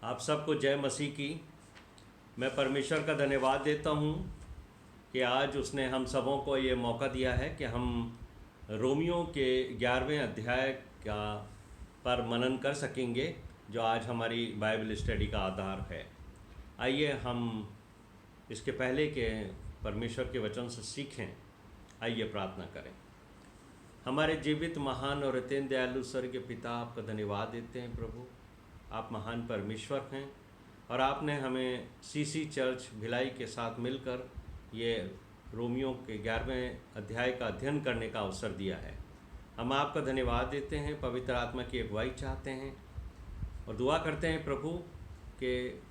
आप सबको जय मसीह की। मैं परमेश्वर का धन्यवाद देता हूँ कि आज उसने हम सबों को ये मौका दिया है कि हम रोमियो के 11वें अध्याय का पर मनन कर सकेंगे, जो आज हमारी बाइबल स्टडी का आधार है। आइए हम इसके पहले के परमेश्वर के वचन से सीखें। आइए प्रार्थना करें। हमारे जीवित महान और अत्यंत दयालु स्वर्गीय पिता, आपका धन्यवाद देते हैं प्रभु। आप महान परमेश्वर हैं और आपने हमें सीसी चर्च भिलाई के साथ मिलकर ये रोमियो के 11वें अध्याय का अध्ययन करने का अवसर दिया है। हम आपका धन्यवाद देते हैं, पवित्र आत्मा की अगुवाई चाहते हैं और दुआ करते हैं प्रभु कि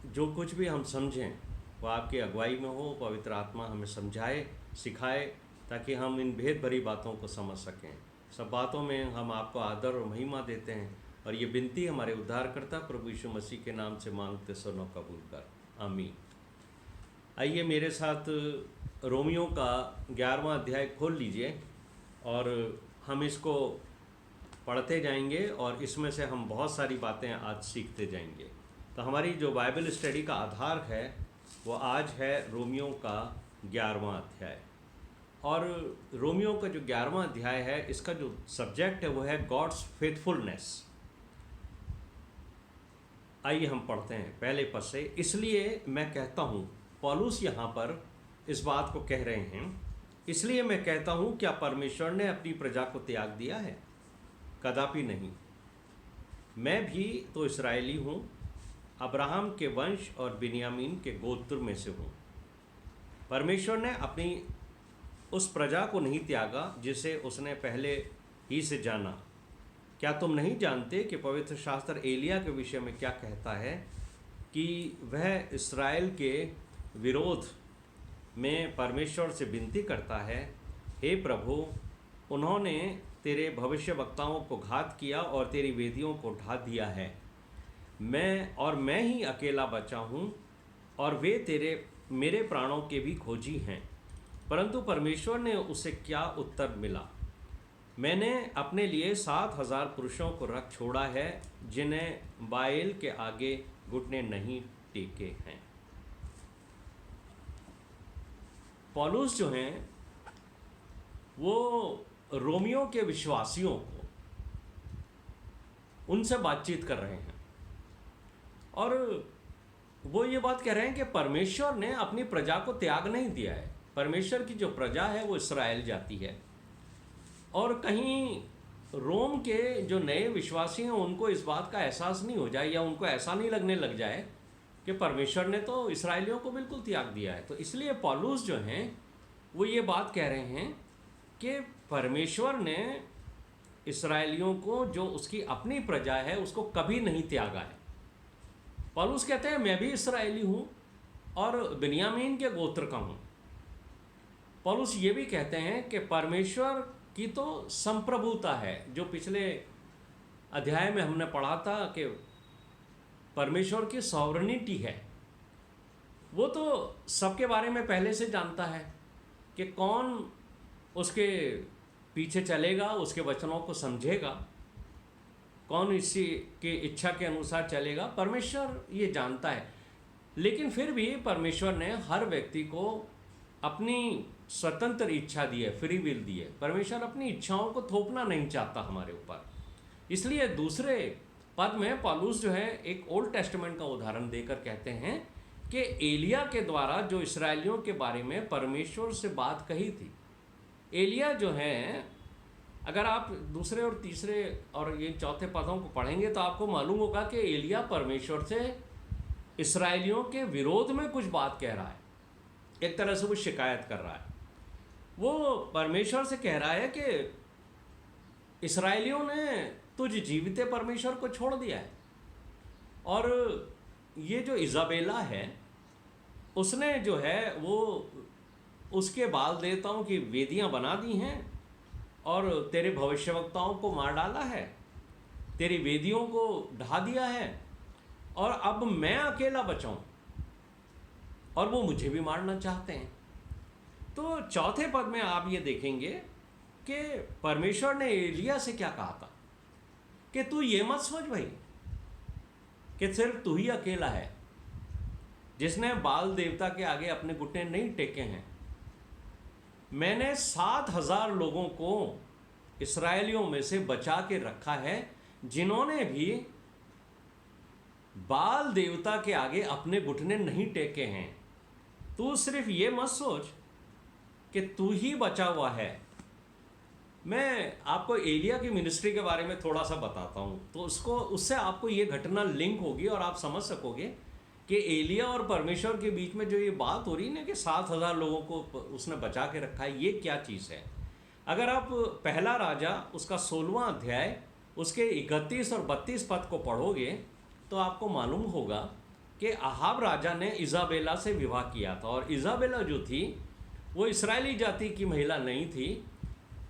जो कुछ भी हम समझें वो आपकी अगुवाई में हो। पवित्र आत्मा हमें समझाए, सिखाए, ताकि हम इन भेद भरी बातों को समझ सकें। सब बातों में हम आपको आदर और महिमा देते हैं और ये विनती हमारे उद्धारकर्ता प्रभु यीशु मसीह के नाम से मांगते सुनो, कबूल कर, आमीन। आइए मेरे साथ रोमियो का 11वां अध्याय खोल लीजिए और हम इसको पढ़ते जाएंगे और इसमें से हम बहुत सारी बातें आज सीखते जाएंगे। तो हमारी जो बाइबल स्टडी का आधार है वो आज है रोमियो का 11वां अध्याय। और रोमियो का जो 11वां अध्याय है, इसका जो सब्जेक्ट है वो है गॉड्स फेथफुलनेस। आइए हम पढ़ते हैं पहले पद से। इसलिए मैं कहता हूँ, पौलुस यहाँ पर इस बात को कह रहे हैं, इसलिए मैं कहता हूँ, क्या परमेश्वर ने अपनी प्रजा को त्याग दिया है? कदापि नहीं। मैं भी तो इस्राएली हूँ, अब्राहम के वंश और बिन्यामीन के गोत्र में से हूँ। परमेश्वर ने अपनी उस प्रजा को नहीं त्यागा जिसे उसने पहले ही से जाना। क्या तुम नहीं जानते कि पवित्र शास्त्र एलिया के विषय में क्या कहता है कि वह इस्राएल के विरोध में परमेश्वर से विनती करता है, हे प्रभु, उन्होंने तेरे भविष्यवक्ताओं को घात किया और तेरी वेदियों को ढा दिया है। मैं ही अकेला बचा हूँ और वे मेरे प्राणों के भी खोजी हैं। परंतु परमेश्वर ने उसे क्या उत्तर मिला? मैंने अपने लिए 7,000 पुरुषों को रख छोड़ा है जिन्हें बाएल के आगे घुटने नहीं टेके हैं। पौलुस जो हैं वो रोमियो के विश्वासियों को उनसे बातचीत कर रहे हैं और वो ये बात कह रहे हैं कि परमेश्वर ने अपनी प्रजा को त्याग नहीं दिया है। परमेश्वर की जो प्रजा है वो इस्राएल जाति है और कहीं रोम के जो नए विश्वासी हैं उनको इस बात का एहसास नहीं हो जाए या उनको ऐसा नहीं लगने लग जाए कि परमेश्वर ने तो इस्राएलियों को बिल्कुल त्याग दिया है। तो इसलिए पौलुस जो हैं वो ये बात कह रहे हैं कि परमेश्वर ने इस्राएलियों को, जो उसकी अपनी प्रजा है, उसको कभी नहीं त्यागा है। पौलुस कहते हैं मैं भी इस्राएली हूँ और बिन्यामीन के गोत्र का हूँ। पौलुस ये भी कहते हैं कि परमेश्वर की तो संप्रभुता है, जो पिछले अध्याय में हमने पढ़ा था कि परमेश्वर की सॉवरेनिटी है। वो तो सबके बारे में पहले से जानता है कि कौन उसके पीछे चलेगा, उसके वचनों को समझेगा, कौन इसी की इच्छा के अनुसार चलेगा। परमेश्वर ये जानता है, लेकिन फिर भी परमेश्वर ने हर व्यक्ति को अपनी स्वतंत्र इच्छा दी है, फ्री विल दी है। परमेश्वर अपनी इच्छाओं को थोपना नहीं चाहता हमारे ऊपर। इसलिए दूसरे पद में पौलुस जो है एक ओल्ड टेस्टामेंट का उदाहरण देकर कहते हैं कि एलिया के द्वारा जो इस्राएलियों के बारे में परमेश्वर से बात कही थी। एलिया जो है, अगर आप दूसरे और तीसरे और ये चौथे पदों को पढ़ेंगे तो आपको मालूम होगा कि एलिया परमेश्वर से इस्राएलियों के विरोध में कुछ बात कह रहा है। एक तरह से वो शिकायत कर रहा है। वो परमेश्वर से कह रहा है कि इस्राएलियों ने तुझ जीवित परमेश्वर को छोड़ दिया है और ये जो इजाबेला है उसने जो है वो उसके बाल देवताओं की वेदियां बना दी हैं और तेरे भविष्यवक्ताओं को मार डाला है, तेरी वेदियों को ढा दिया है और अब मैं अकेला बचाऊं और वो मुझे भी मारना चाहते हैं। तो चौथे पद में आप ये देखेंगे कि परमेश्वर ने एलिया से क्या कहा था कि तू ये मत सोच भाई कि सिर्फ तू ही अकेला है जिसने बाल देवता के आगे अपने घुटने नहीं टेके हैं। मैंने 7,000 लोगों को इस्राएलियों में से बचा के रखा है जिन्होंने भी बाल देवता के आगे अपने घुटने नहीं टेके हैं। तू सिर्फ ये मत सोच कि तू ही बचा हुआ है। मैं आपको एलिया की मिनिस्ट्री के बारे में थोड़ा सा बताता हूँ, तो उससे आपको ये घटना लिंक होगी और आप समझ सकोगे कि एलिया और परमेश्वर के बीच में जो ये बात हो रही है ना कि 7,000 लोगों को उसने बचा के रखा है, ये क्या चीज़ है। अगर आप पहला राजा उसका 16वां अध्याय उसके 31 और 32 पद को पढ़ोगे तो आपको मालूम होगा कि अहाब राजा ने इजाबेला से विवाह किया था, और इजाबेला जो थी वो इस्राएली जाति की महिला नहीं थी,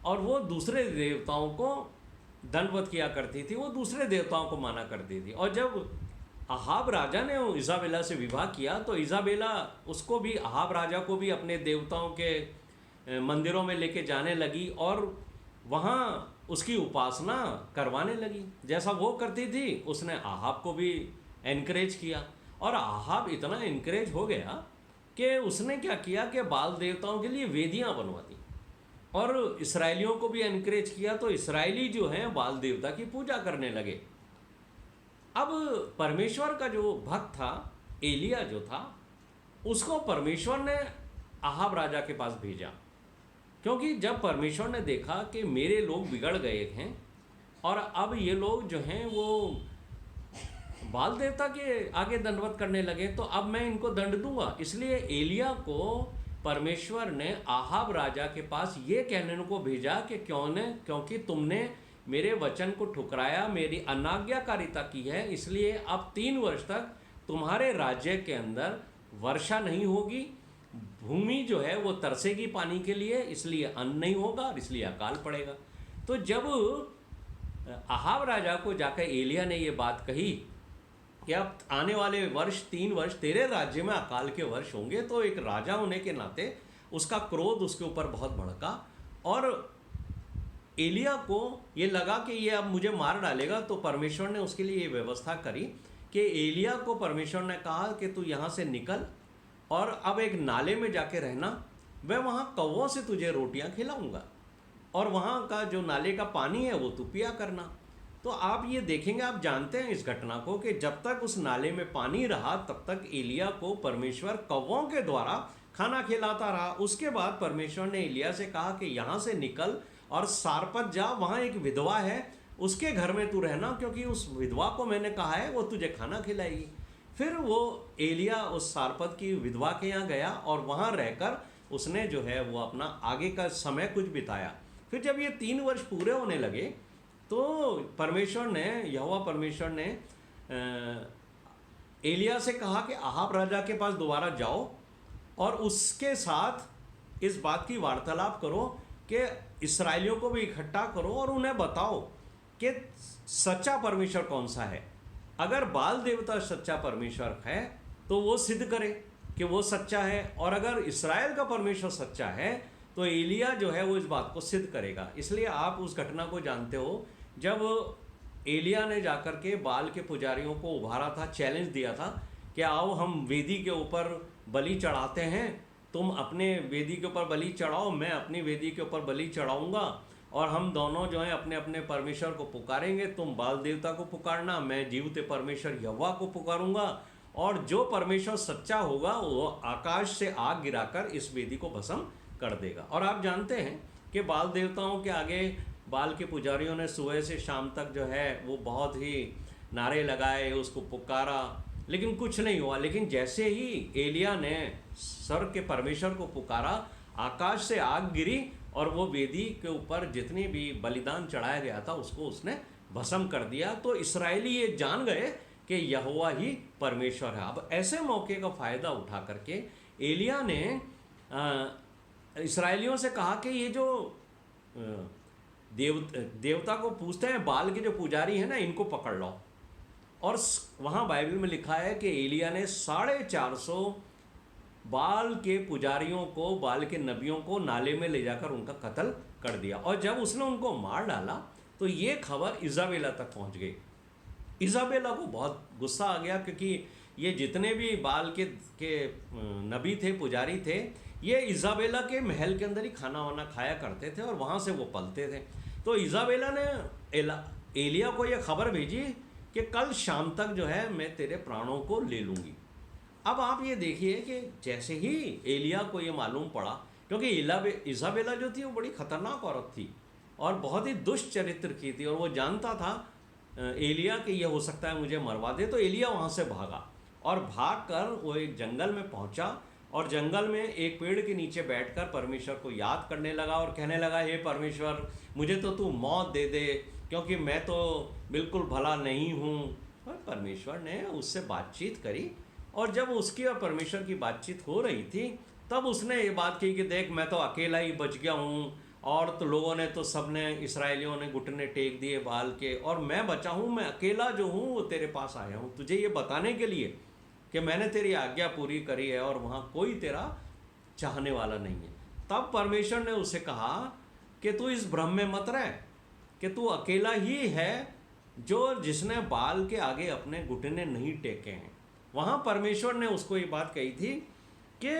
और वो दूसरे देवताओं को दंडवत किया करती थी, वो दूसरे देवताओं को माना करती थी। और जब अहाब राजा ने इजाबेला से विवाह किया तो इजाबेला उसको भी, अहाब राजा को भी अपने देवताओं के मंदिरों में लेके जाने लगी और वहाँ उसकी उपासना करवाने लगी। जैसा वो करती थी उसने अहाब को भी एनकरेज किया, और अहाब इतना एनकरेज हो गया कि उसने क्या किया कि बाल देवताओं के लिए वेदियाँ बनवा दी, और इसराइलियों को भी एनकरेज किया। तो इसराइली जो हैं बाल देवता की पूजा करने लगे। अब परमेश्वर का जो भक्त था एलिया जो था, उसको परमेश्वर ने अहाब राजा के पास भेजा, क्योंकि जब परमेश्वर ने देखा कि मेरे लोग बिगड़ गए हैं और अब ये लोग जो हैं वो बाल देवता के आगे दंडवत करने लगे, तो अब मैं इनको दंड दूंगा। इसलिए एलिया को परमेश्वर ने अहाब राजा के पास ये कहने को भेजा कि क्योंकि तुमने मेरे वचन को ठुकराया, मेरी अनाज्ञाकारिता की है, इसलिए अब 3 वर्ष तक तुम्हारे राज्य के अंदर वर्षा नहीं होगी, भूमि जो है वो तरसेगी पानी के लिए, इसलिए अन्न नहीं होगा और इसलिए अकाल पड़ेगा। तो जब अहाब राजा को जाकर एलिया ने ये बात कही कि अब आने वाले वर्ष 3 वर्ष तेरे राज्य में अकाल के वर्ष होंगे, तो एक राजा होने के नाते उसका क्रोध उसके ऊपर बहुत भड़का, और एलिया को ये लगा कि ये अब मुझे मार डालेगा। तो परमेश्वर ने उसके लिए ये व्यवस्था करी कि एलिया को परमेश्वर ने कहा कि तू यहाँ से निकल और अब एक नाले में जाके रहना, मैं वहाँ कौवों से तुझे रोटियाँ खिलाऊंगा और वहाँ का जो नाले का पानी है वो तू पिया करना। तो आप ये देखेंगे, आप जानते हैं इस घटना को कि जब तक उस नाले में पानी रहा तब तक एलिया को परमेश्वर कौवों के द्वारा खाना खिलाता रहा। उसके बाद परमेश्वर ने एलिया से कहा कि यहाँ से निकल और सारपत जा, वहाँ एक विधवा है उसके घर में तू रहना, क्योंकि उस विधवा को मैंने कहा है वो तुझे खाना खिलाएगी। फिर वो एलिया उस सारपत की विधवा के यहाँ गया और वहाँ रहकर उसने जो है वो अपना आगे का समय कुछ बिताया। फिर जब ये 3 वर्ष पूरे होने लगे तो यहोवा परमेश्वर ने एलिया से कहा कि अहाब राजा के पास दोबारा जाओ और उसके साथ इस बात की वार्तालाप करो कि इस्राएलियों को भी इकट्ठा करो और उन्हें बताओ कि सच्चा परमेश्वर कौन सा है। अगर बाल देवता सच्चा परमेश्वर है तो वो सिद्ध करे कि वो सच्चा है, और अगर इस्राएल का परमेश्वर सच्चा है तो एलिया जो है वो इस बात को सिद्ध करेगा। इसलिए आप उस घटना को जानते हो जब एलिया ने जाकर के बाल के पुजारियों को उभारा था, चैलेंज दिया था कि आओ हम वेदी के ऊपर बलि चढ़ाते हैं, तुम अपने वेदी के ऊपर बलि चढ़ाओ, मैं अपनी वेदी के ऊपर बलि चढ़ाऊंगा, और हम दोनों जो हैं अपने अपने परमेश्वर को पुकारेंगे। तुम बाल देवता को पुकारना, मैं जीवते परमेश्वर यहोवा को पुकारूंगा, और जो परमेश्वर सच्चा होगा वो आकाश से आग गिराकर इस वेदी को भस्म कर देगा। और आप जानते हैं कि बाल देवताओं के आगे बाल के पुजारियों ने सुबह से शाम तक जो है वो बहुत ही नारे लगाए, उसको पुकारा, लेकिन कुछ नहीं हुआ। लेकिन जैसे ही एलिया ने स्वर्ग के परमेश्वर को पुकारा, आकाश से आग गिरी और वो वेदी के ऊपर जितनी भी बलिदान चढ़ाया गया था उसको उसने भस्म कर दिया। तो इस्राएली ये जान गए कि यहोवा ही परमेश्वर है। अब ऐसे मौके का फ़ायदा उठा करके एलिया ने इस्राएलियों से कहा कि ये जो देवता को पूछते हैं, बाल के जो पुजारी हैं ना, इनको पकड़ लो। और वहाँ बाइबल में लिखा है कि एलिया ने 450 बाल के पुजारियों को, बाल के नबियों को नाले में ले जाकर उनका कत्ल कर दिया। और जब उसने उनको मार डाला तो ये खबर इजाबेला तक पहुँच गई। इजाबेला को बहुत गुस्सा आ गया, क्योंकि ये जितने भी बाल के नबी थे, पुजारी थे, ये इजाबेला के महल के अंदर ही खाना वाना खाया करते थे और वहाँ से वो पलते थे। तो इजाबेला ने एलिया को ये खबर भेजी कि कल शाम तक जो है मैं तेरे प्राणों को ले लूँगी। अब आप ये देखिए कि जैसे ही एलिया को ये मालूम पड़ा, क्योंकि इजाबेला जो थी वो बड़ी खतरनाक औरत थी और बहुत ही दुष्ट चरित्र की थी, और वो जानता था एलिया कि ये हो सकता है मुझे मरवा दे। तो एलिया वहाँ से भागा और भागकर वो एक जंगल में पहुँचा और जंगल में एक पेड़ के नीचे बैठकर परमेश्वर को याद करने लगा और कहने लगा, हे परमेश्वर, मुझे तो तू मौत दे दे, क्योंकि मैं तो बिल्कुल भला नहीं हूँ। और परमेश्वर ने उससे बातचीत करी, और जब उसकी और परमेश्वर की बातचीत हो रही थी तब उसने ये बात कही कि देख, मैं तो अकेला ही बच गया हूँ, और तो लोगों ने तो सबने, इसराइलियों ने घुटने टेक दिए बाल के, और मैं बचा हूँ, मैं अकेला जो हूँ वो तेरे पास आया हूँ तुझे ये बताने के लिए कि मैंने तेरी आज्ञा पूरी करी है और वहाँ कोई तेरा चाहने वाला नहीं है। तब परमेश्वर ने उसे कहा कि तू इस भ्रम में मत रह कि तू अकेला ही है जो जिसने बाल के आगे अपने घुटने नहीं टेके हैं। वहाँ परमेश्वर ने उसको ये बात कही थी कि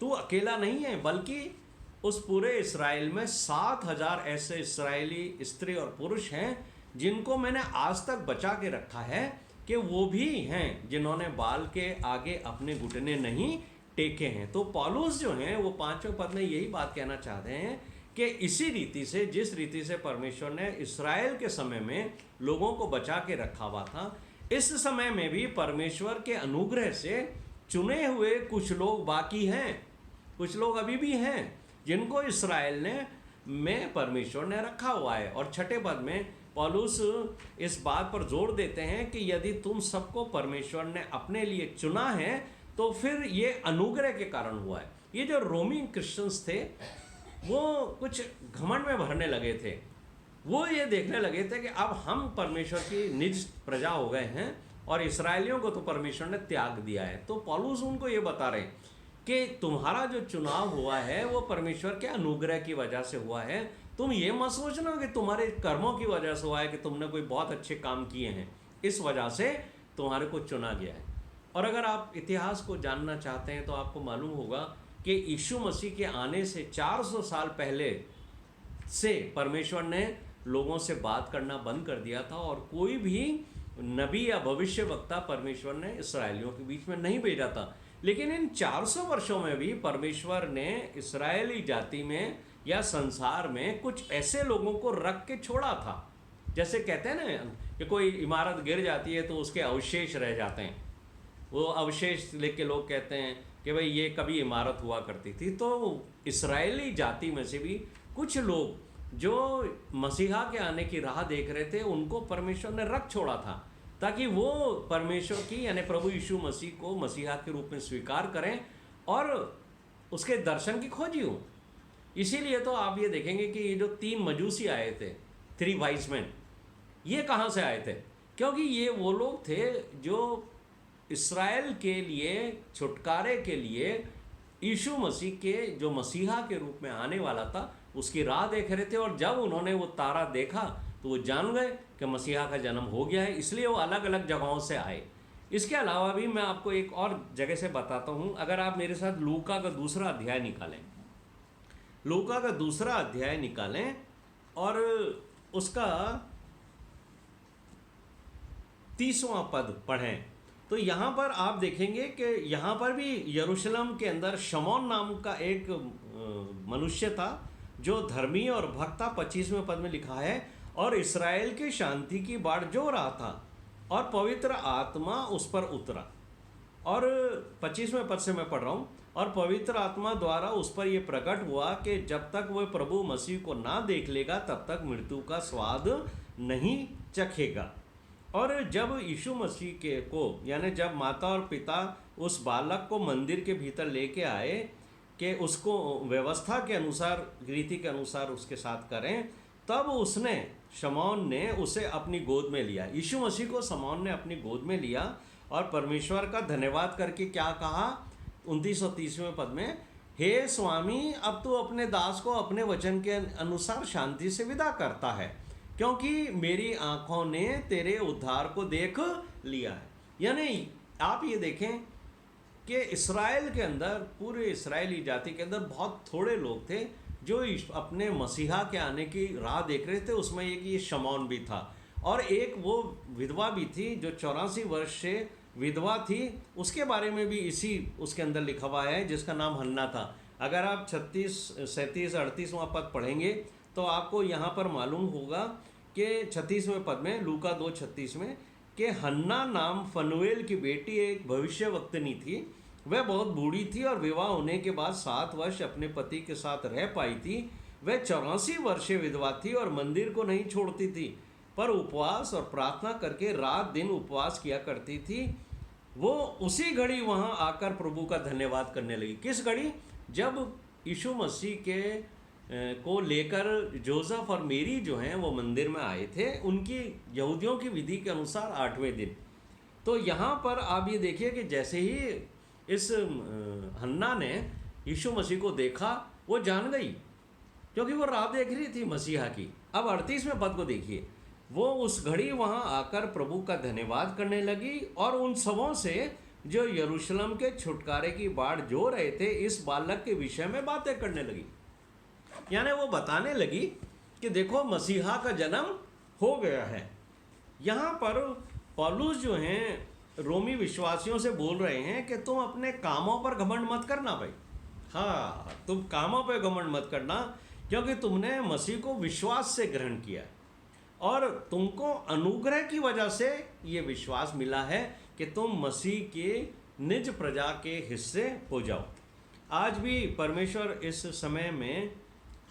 तू अकेला नहीं है, बल्कि उस पूरे इसराइल में 7,000 ऐसे इसराइली स्त्री और पुरुष हैं जिनको मैंने आज तक बचा के रखा है, कि वो भी हैं जिन्होंने बाल के आगे अपने घुटने नहीं टेके हैं। तो पौलुस जो हैं वो 5वें पद में यही बात कहना चाहते हैं कि इसी रीति से, जिस रीति से परमेश्वर ने इसराइल के समय में लोगों को बचा के रखा हुआ था, इस समय में भी परमेश्वर के अनुग्रह से चुने हुए कुछ लोग बाकी हैं, कुछ लोग अभी भी हैं जिनको इसराइल में परमेश्वर ने रखा हुआ है। और 6ठे पद में पौलुस इस बात पर जोर देते हैं कि यदि तुम सबको परमेश्वर ने अपने लिए चुना है तो फिर ये अनुग्रह के कारण हुआ है। ये जो रोमी क्रिश्चियंस थे वो कुछ घमंड में भरने लगे थे, वो ये देखने लगे थे कि अब हम परमेश्वर की निज प्रजा हो गए हैं और इसराइलियों को तो परमेश्वर ने त्याग दिया है। तो पौलुस उनको ये बता रहे हैं कि तुम्हारा जो चुनाव हुआ है वो परमेश्वर के अनुग्रह की वजह से हुआ है। तुम ये मत सोचना कि तुम्हारे कर्मों की वजह से हुआ है, कि तुमने कोई बहुत अच्छे काम किए हैं, इस वजह से तुम्हारे को चुना गया है। और अगर आप इतिहास को जानना चाहते हैं तो आपको मालूम होगा कि यीशु मसीह के आने से 400 साल पहले से परमेश्वर ने लोगों से बात करना बंद कर दिया था, और कोई भी नबी या भविष्य वक्ता परमेश्वर ने इसराइलियों के बीच में नहीं भेजा था। लेकिन इन 400 वर्षों में भी परमेश्वर ने इसराइली जाति में या संसार में कुछ ऐसे लोगों को रख के छोड़ा था। जैसे कहते हैं ना कि कोई इमारत गिर जाती है तो उसके अवशेष रह जाते हैं, वो अवशेष लेके लोग कहते हैं कि भाई ये कभी इमारत हुआ करती थी। तो इसराइली जाति में से भी कुछ लोग जो मसीहा के आने की राह देख रहे थे, उनको परमेश्वर ने रख छोड़ा था ताकि वो परमेश्वर की यानी प्रभु यीशु मसीह को मसीहा के रूप में स्वीकार करें और उसके दर्शन की खोजी हो। इसीलिए तो आप ये देखेंगे कि ये जो 3 मजूसी आए थे, 3 वाइज मैन, ये कहाँ से आए थे? क्योंकि ये वो लोग थे जो इसराइल के लिए, छुटकारे के लिए यीशु मसीह के जो मसीहा के रूप में आने वाला था उसकी राह देख रहे थे। और जब उन्होंने वो तारा देखा तो वो जान गए कि मसीहा का जन्म हो गया है, इसलिए वो अलग अलग जगहों से आए। इसके अलावा भी मैं आपको एक और जगह से बताता हूँ। अगर आप मेरे साथ लूका का 2रा अध्याय निकालें, लूका का 2रा अध्याय निकालें और उसका 30वां पद पढ़ें, तो यहाँ पर आप देखेंगे कि यहाँ पर भी यरूशलेम के अंदर शमौन नाम का एक मनुष्य था जो धर्मी और भक्त था। 25वें पद में लिखा है, और इस्राएल की शांति की बाट जो रहा था और पवित्र आत्मा उस पर उतरा। और 25वें पद से मैं पढ़ रहा हूँ, और पवित्र आत्मा द्वारा उस पर यह प्रकट हुआ कि जब तक वह प्रभु मसीह को ना देख लेगा तब तक मृत्यु का स्वाद नहीं चखेगा। और जब यीशु मसीह के को यानी जब माता और पिता उस बालक को मंदिर के भीतर लेके आए कि उसको व्यवस्था के अनुसार, रीति के अनुसार उसके साथ करें, तब उसने, शमौन ने उसे अपनी गोद में लिया। यीशु मसीह को शमौन ने अपनी गोद में लिया और परमेश्वर का धन्यवाद करके क्या कहा 29 और 30वें पद में, हे स्वामी, अब तू अपने दास को अपने वचन के अनुसार शांति से विदा करता है, क्योंकि मेरी आंखों ने तेरे उद्धार को देख लिया है। यानी आप ये देखें कि इस्राएल के अंदर, पूरे इस्राएली जाति के अंदर बहुत थोड़े लोग थे जो अपने मसीहा के आने की राह देख रहे थे। उसमें एक ये शमौन भी था, और एक वो विधवा भी थी जो 84 वर्ष से विधवा थी। उसके बारे में भी इसी उसके अंदर लिखा हुआ है, जिसका नाम हन्ना था। अगर आप 36, 37, 38वां पद पढ़ेंगे तो आपको यहाँ पर मालूम होगा कि 36वें पद में, लूका 2:36 में, कि हन्ना नाम फनुएल की बेटी एक भविष्यवक्तनी थी। वह बहुत बूढ़ी थी और विवाह होने के बाद 7 वर्ष अपने पति के साथ रह पाई थी। वह 84 वर्षीय विधवा थी और मंदिर को नहीं छोड़ती थी, पर उपवास और प्रार्थना करके रात दिन उपवास किया करती थी। वो उसी घड़ी वहाँ आकर प्रभु का धन्यवाद करने लगी। किस घड़ी? जब यीशु मसीह के को लेकर जोसेफ और मेरी जो हैं वो मंदिर में आए थे, उनकी यहूदियों की विधि के अनुसार 8वें दिन। तो यहाँ पर आप ये देखिए कि जैसे ही इस हन्ना ने यीशु मसीह को देखा, वो जान गई, क्योंकि वो राह देख रही थी मसीहा की। अब 38वें पद को देखिए, वो उस घड़ी वहाँ आकर प्रभु का धन्यवाद करने लगी और उन सबों से जो यरूशलेम के छुटकारे की बाट जो रहे थे इस बालक के विषय में बातें करने लगी। यानी वो बताने लगी कि देखो मसीहा का जन्म हो गया है। यहाँ पर पौलुस जो हैं रोमी विश्वासियों से बोल रहे हैं कि तुम अपने कामों पर घमंड मत करना भाई। हाँ, तुम कामों पर घमंड मत करना, क्योंकि तुमने मसीह को विश्वास से ग्रहण किया और तुमको अनुग्रह की वजह से ये विश्वास मिला है कि तुम मसीह के निज प्रजा के हिस्से हो जाओ। आज भी परमेश्वर इस समय में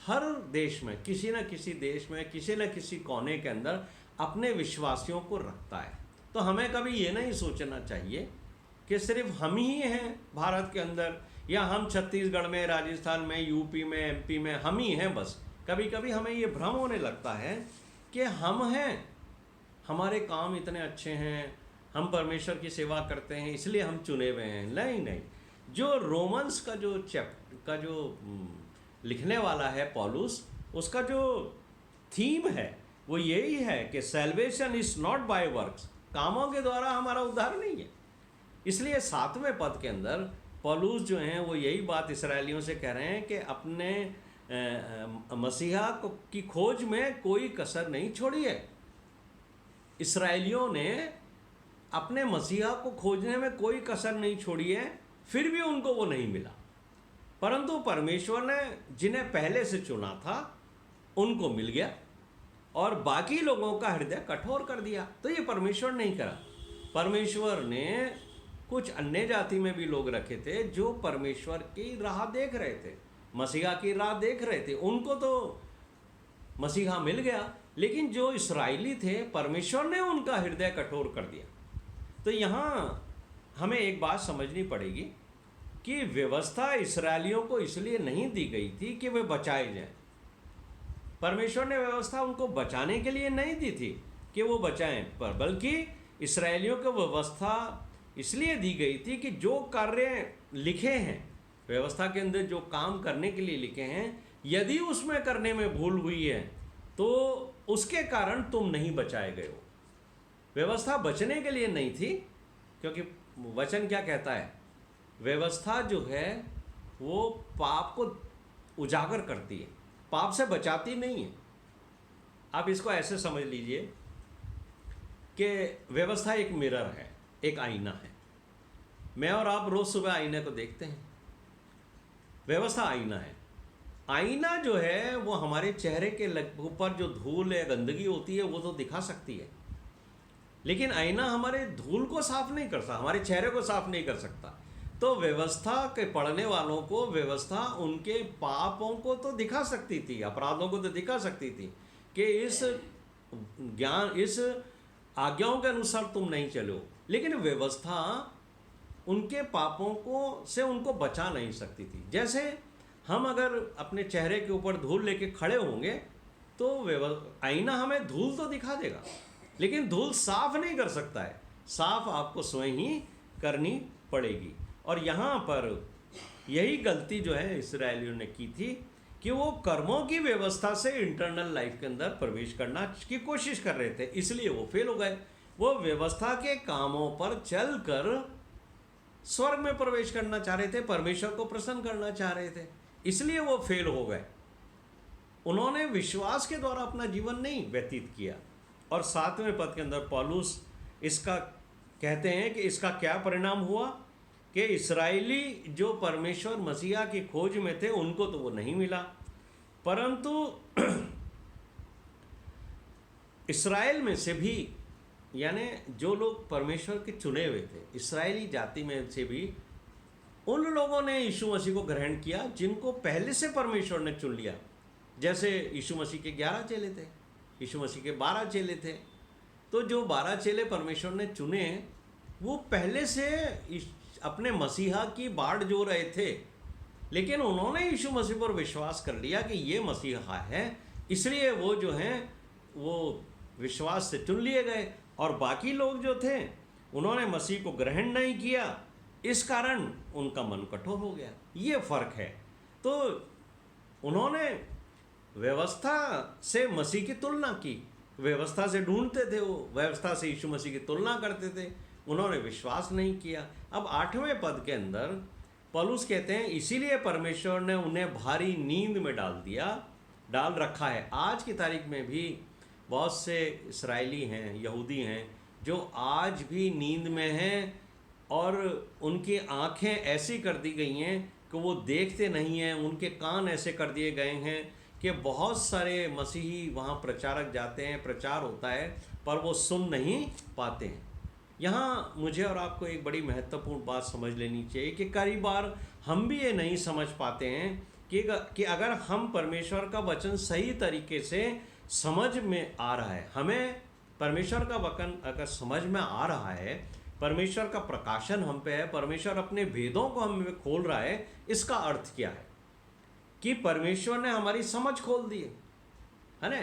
हर देश में, किसी न किसी देश में, किसी न किसी कोने के अंदर अपने विश्वासियों को रखता है। तो हमें कभी ये नहीं सोचना चाहिए कि सिर्फ हम ही हैं भारत के अंदर, या हम छत्तीसगढ़ में, राजस्थान में, यूपी में, एमपी में हम ही हैं बस। कभी कभी हमें ये भ्रम होने लगता है कि हम हैं, हमारे काम इतने अच्छे हैं, हम परमेश्वर की सेवा करते हैं इसलिए हम चुने हुए हैं। नहीं नहीं, जो रोमन्स का जो लिखने वाला है पौलुस, उसका जो थीम है वो यही है कि salvation is not by works, कामों के द्वारा हमारा उद्धार नहीं है। इसलिए 7वें पद के अंदर पौलुस जो हैं वो यही बात इसराइलियों से कह रहे हैं कि अपने मसीहा की खोज में कोई कसर नहीं छोड़ी है। इसराइलियों ने अपने मसीहा को खोजने में कोई कसर नहीं छोड़ी है, फिर भी उनको वो नहीं मिला। परंतु परमेश्वर ने जिन्हें पहले से चुना था उनको मिल गया और बाकी लोगों का हृदय कठोर कर दिया। तो ये परमेश्वर नहीं करा, परमेश्वर ने कुछ अन्य जाति में भी लोग रखे थे जो परमेश्वर की राह देख रहे थे, मसीहा की राह देख रहे थे। उनको तो मसीहा मिल गया, लेकिन जो इस्राएली थे परमेश्वर ने उनका हृदय कठोर कर दिया। तो यहाँ हमें एक बात समझनी पड़ेगी कि व्यवस्था इस्राएलियों को इसलिए नहीं दी गई थी कि वे बचाए जाएं। परमेश्वर ने व्यवस्था उनको बचाने के लिए नहीं दी थी कि वो बचाएं, पर बल्कि इस्राएलियों को व्यवस्था इसलिए दी गई थी कि जो कार्य लिखे हैं व्यवस्था के अंदर, जो काम करने के लिए लिखे हैं, यदि उसमें करने में भूल हुई है तो उसके कारण तुम नहीं बचाए गए हो। व्यवस्था बचने के लिए नहीं थी, क्योंकि वचन क्या कहता है, व्यवस्था जो है वो पाप को उजागर करती है, पाप से बचाती नहीं है। आप इसको ऐसे समझ लीजिए कि व्यवस्था एक मिरर है, एक आईना है। मैं और आप रोज सुबह आईने को देखते हैं। व्यवस्था आईना है। आईना जो है वो हमारे चेहरे के ऊपर जो धूल या गंदगी होती है वो तो दिखा सकती है, लेकिन आईना हमारे धूल को साफ नहीं कर सकता, हमारे चेहरे को साफ नहीं कर सकता। तो व्यवस्था के पढ़ने वालों को व्यवस्था उनके पापों को तो दिखा सकती थी, अपराधों को तो दिखा सकती थी कि इस आज्ञाओं के अनुसार तुम नहीं चलो, लेकिन व्यवस्था उनके पापों को से उनको बचा नहीं सकती थी। जैसे हम अगर अपने चेहरे के ऊपर धूल लेके खड़े होंगे तो आईना हमें धूल तो दिखा देगा, लेकिन धूल साफ नहीं कर सकता है, साफ आपको स्वयं ही करनी पड़ेगी। और यहाँ पर यही गलती जो है इस्राएलियों ने की थी कि वो कर्मों की व्यवस्था से इंटरनल लाइफ के अंदर प्रवेश करना की कोशिश कर रहे थे, इसलिए वो फेल हो गए। वो व्यवस्था के कामों पर चलकर स्वर्ग में प्रवेश करना चाह रहे थे, परमेश्वर को प्रसन्न करना चाह रहे थे, इसलिए वो फेल हो गए। उन्होंने विश्वास के द्वारा अपना जीवन नहीं व्यतीत किया। और 7वें पद के अंदर पौलुस इसका कहते हैं कि इसका क्या परिणाम हुआ कि इस्राएली जो परमेश्वर मसीहा की खोज में थे उनको तो वो नहीं मिला, परंतु इस्राएल में से भी, यानी जो लोग परमेश्वर के चुने हुए थे इस्राएली जाति में से भी, उन लोगों ने यीशु मसीह को ग्रहण किया जिनको पहले से परमेश्वर ने चुन लिया। जैसे यीशु मसीह के 11 चेले थे, यीशु मसीह के 12 चेले थे। तो जो 12 चेले परमेश्वर ने चुने वो पहले से अपने मसीहा की बाट जो रहे थे, लेकिन उन्होंने यीशु मसीह पर विश्वास कर लिया कि ये मसीहा है, इसलिए वो जो हैं वो विश्वास से चुन लिए गए। और बाकी लोग जो थे उन्होंने मसीह को ग्रहण नहीं किया, इस कारण उनका मन कठोर हो गया। ये फर्क है। तो उन्होंने व्यवस्था से मसीह की तुलना की, व्यवस्था से ढूंढते थे, वो व्यवस्था से यीशु मसीह की तुलना करते थे, उन्होंने विश्वास नहीं किया। अब 8वें पद के अंदर पौलुस कहते हैं इसीलिए परमेश्वर ने उन्हें भारी नींद में डाल रखा है। आज की तारीख में भी बहुत से इस्राएली हैं, यहूदी हैं, जो आज भी नींद में हैं और उनकी आंखें ऐसी कर दी गई हैं कि वो देखते नहीं हैं, उनके कान ऐसे कर दिए गए हैं कि बहुत सारे मसीही वहाँ प्रचारक जाते हैं, प्रचार होता है, पर वो सुन नहीं पाते हैं। यहाँ मुझे और आपको एक बड़ी महत्वपूर्ण बात समझ लेनी चाहिए कि कई बार हम भी ये नहीं समझ पाते हैं कि अगर हम परमेश्वर का वचन सही तरीके से समझ में आ रहा है, हमें परमेश्वर का वचन अगर समझ में आ रहा है, परमेश्वर का प्रकाशन हम पे है, परमेश्वर अपने भेदों को हमें खोल रहा है, इसका अर्थ क्या है कि परमेश्वर ने हमारी समझ खोल दी है ना।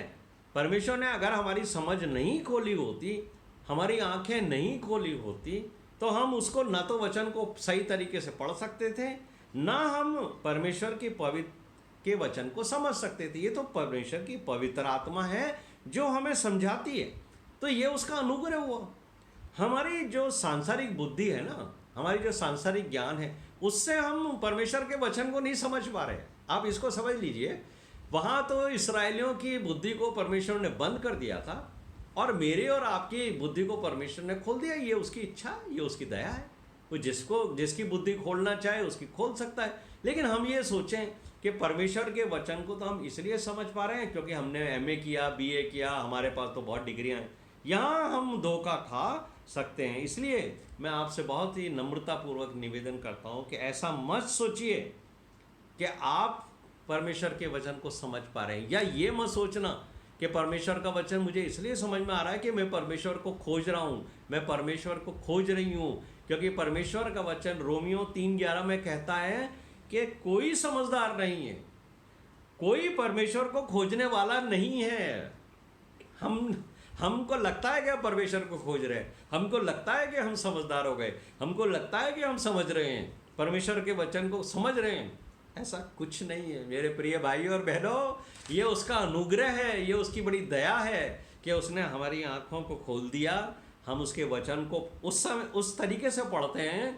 परमेश्वर ने अगर हमारी समझ नहीं खोली होती, हमारी आंखें नहीं खोली होती, तो हम उसको न तो वचन को सही तरीके से पढ़ सकते थे, ना हम परमेश्वर के वचन को समझ सकते थे। ये तो परमेश्वर की पवित्र आत्मा है जो हमें समझाती है, तो ये उसका अनुग्रह हुआ। हमारी जो सांसारिक बुद्धि है ना, हमारी जो सांसारिक ज्ञान है, उससे हम परमेश्वर के वचन को नहीं समझ पा रहे हैं। आप इसको समझ लीजिए, वहाँ तो इसराइलियों की बुद्धि को परमेश्वर ने बंद कर दिया था और मेरे और आपकी बुद्धि को परमेश्वर ने खोल दिया। ये उसकी इच्छा, ये उसकी दया है। वो जिसकी बुद्धि खोलना चाहे उसकी खोल सकता है। लेकिन हम ये सोचें कि परमेश्वर के वचन को तो हम इसलिए समझ पा रहे हैं क्योंकि हमने MA किया, BA किया, हमारे पास तो बहुत डिग्रियां हैं। यहाँ हम धोखा खा सकते हैं। इसलिए मैं आपसे बहुत ही नम्रतापूर्वक निवेदन करता हूँ कि ऐसा मत सोचिए कि आप परमेश्वर के वचन को समझ पा रहे हैं, या ये मत सोचना कि परमेश्वर का वचन मुझे इसलिए समझ में आ रहा है कि मैं परमेश्वर को खोज रहा हूँ, मैं परमेश्वर को खोज रही हूँ। क्योंकि परमेश्वर का वचन रोमियो 3:11 में कहता है कि कोई समझदार नहीं है, कोई परमेश्वर को खोजने वाला नहीं है। हमको लगता है कि हम परमेश्वर को खोज रहे हैं, हमको लगता है कि हम समझदार हो गए, हमको लगता है कि हम समझ रहे हैं, परमेश्वर के वचन को समझ रहे हैं। ऐसा कुछ नहीं है मेरे प्रिय भाई और बहनों। ये उसका अनुग्रह है, ये उसकी बड़ी दया है कि उसने हमारी आँखों को खोल दिया। हम उसके वचन को उस समय उस तरीके से पढ़ते हैं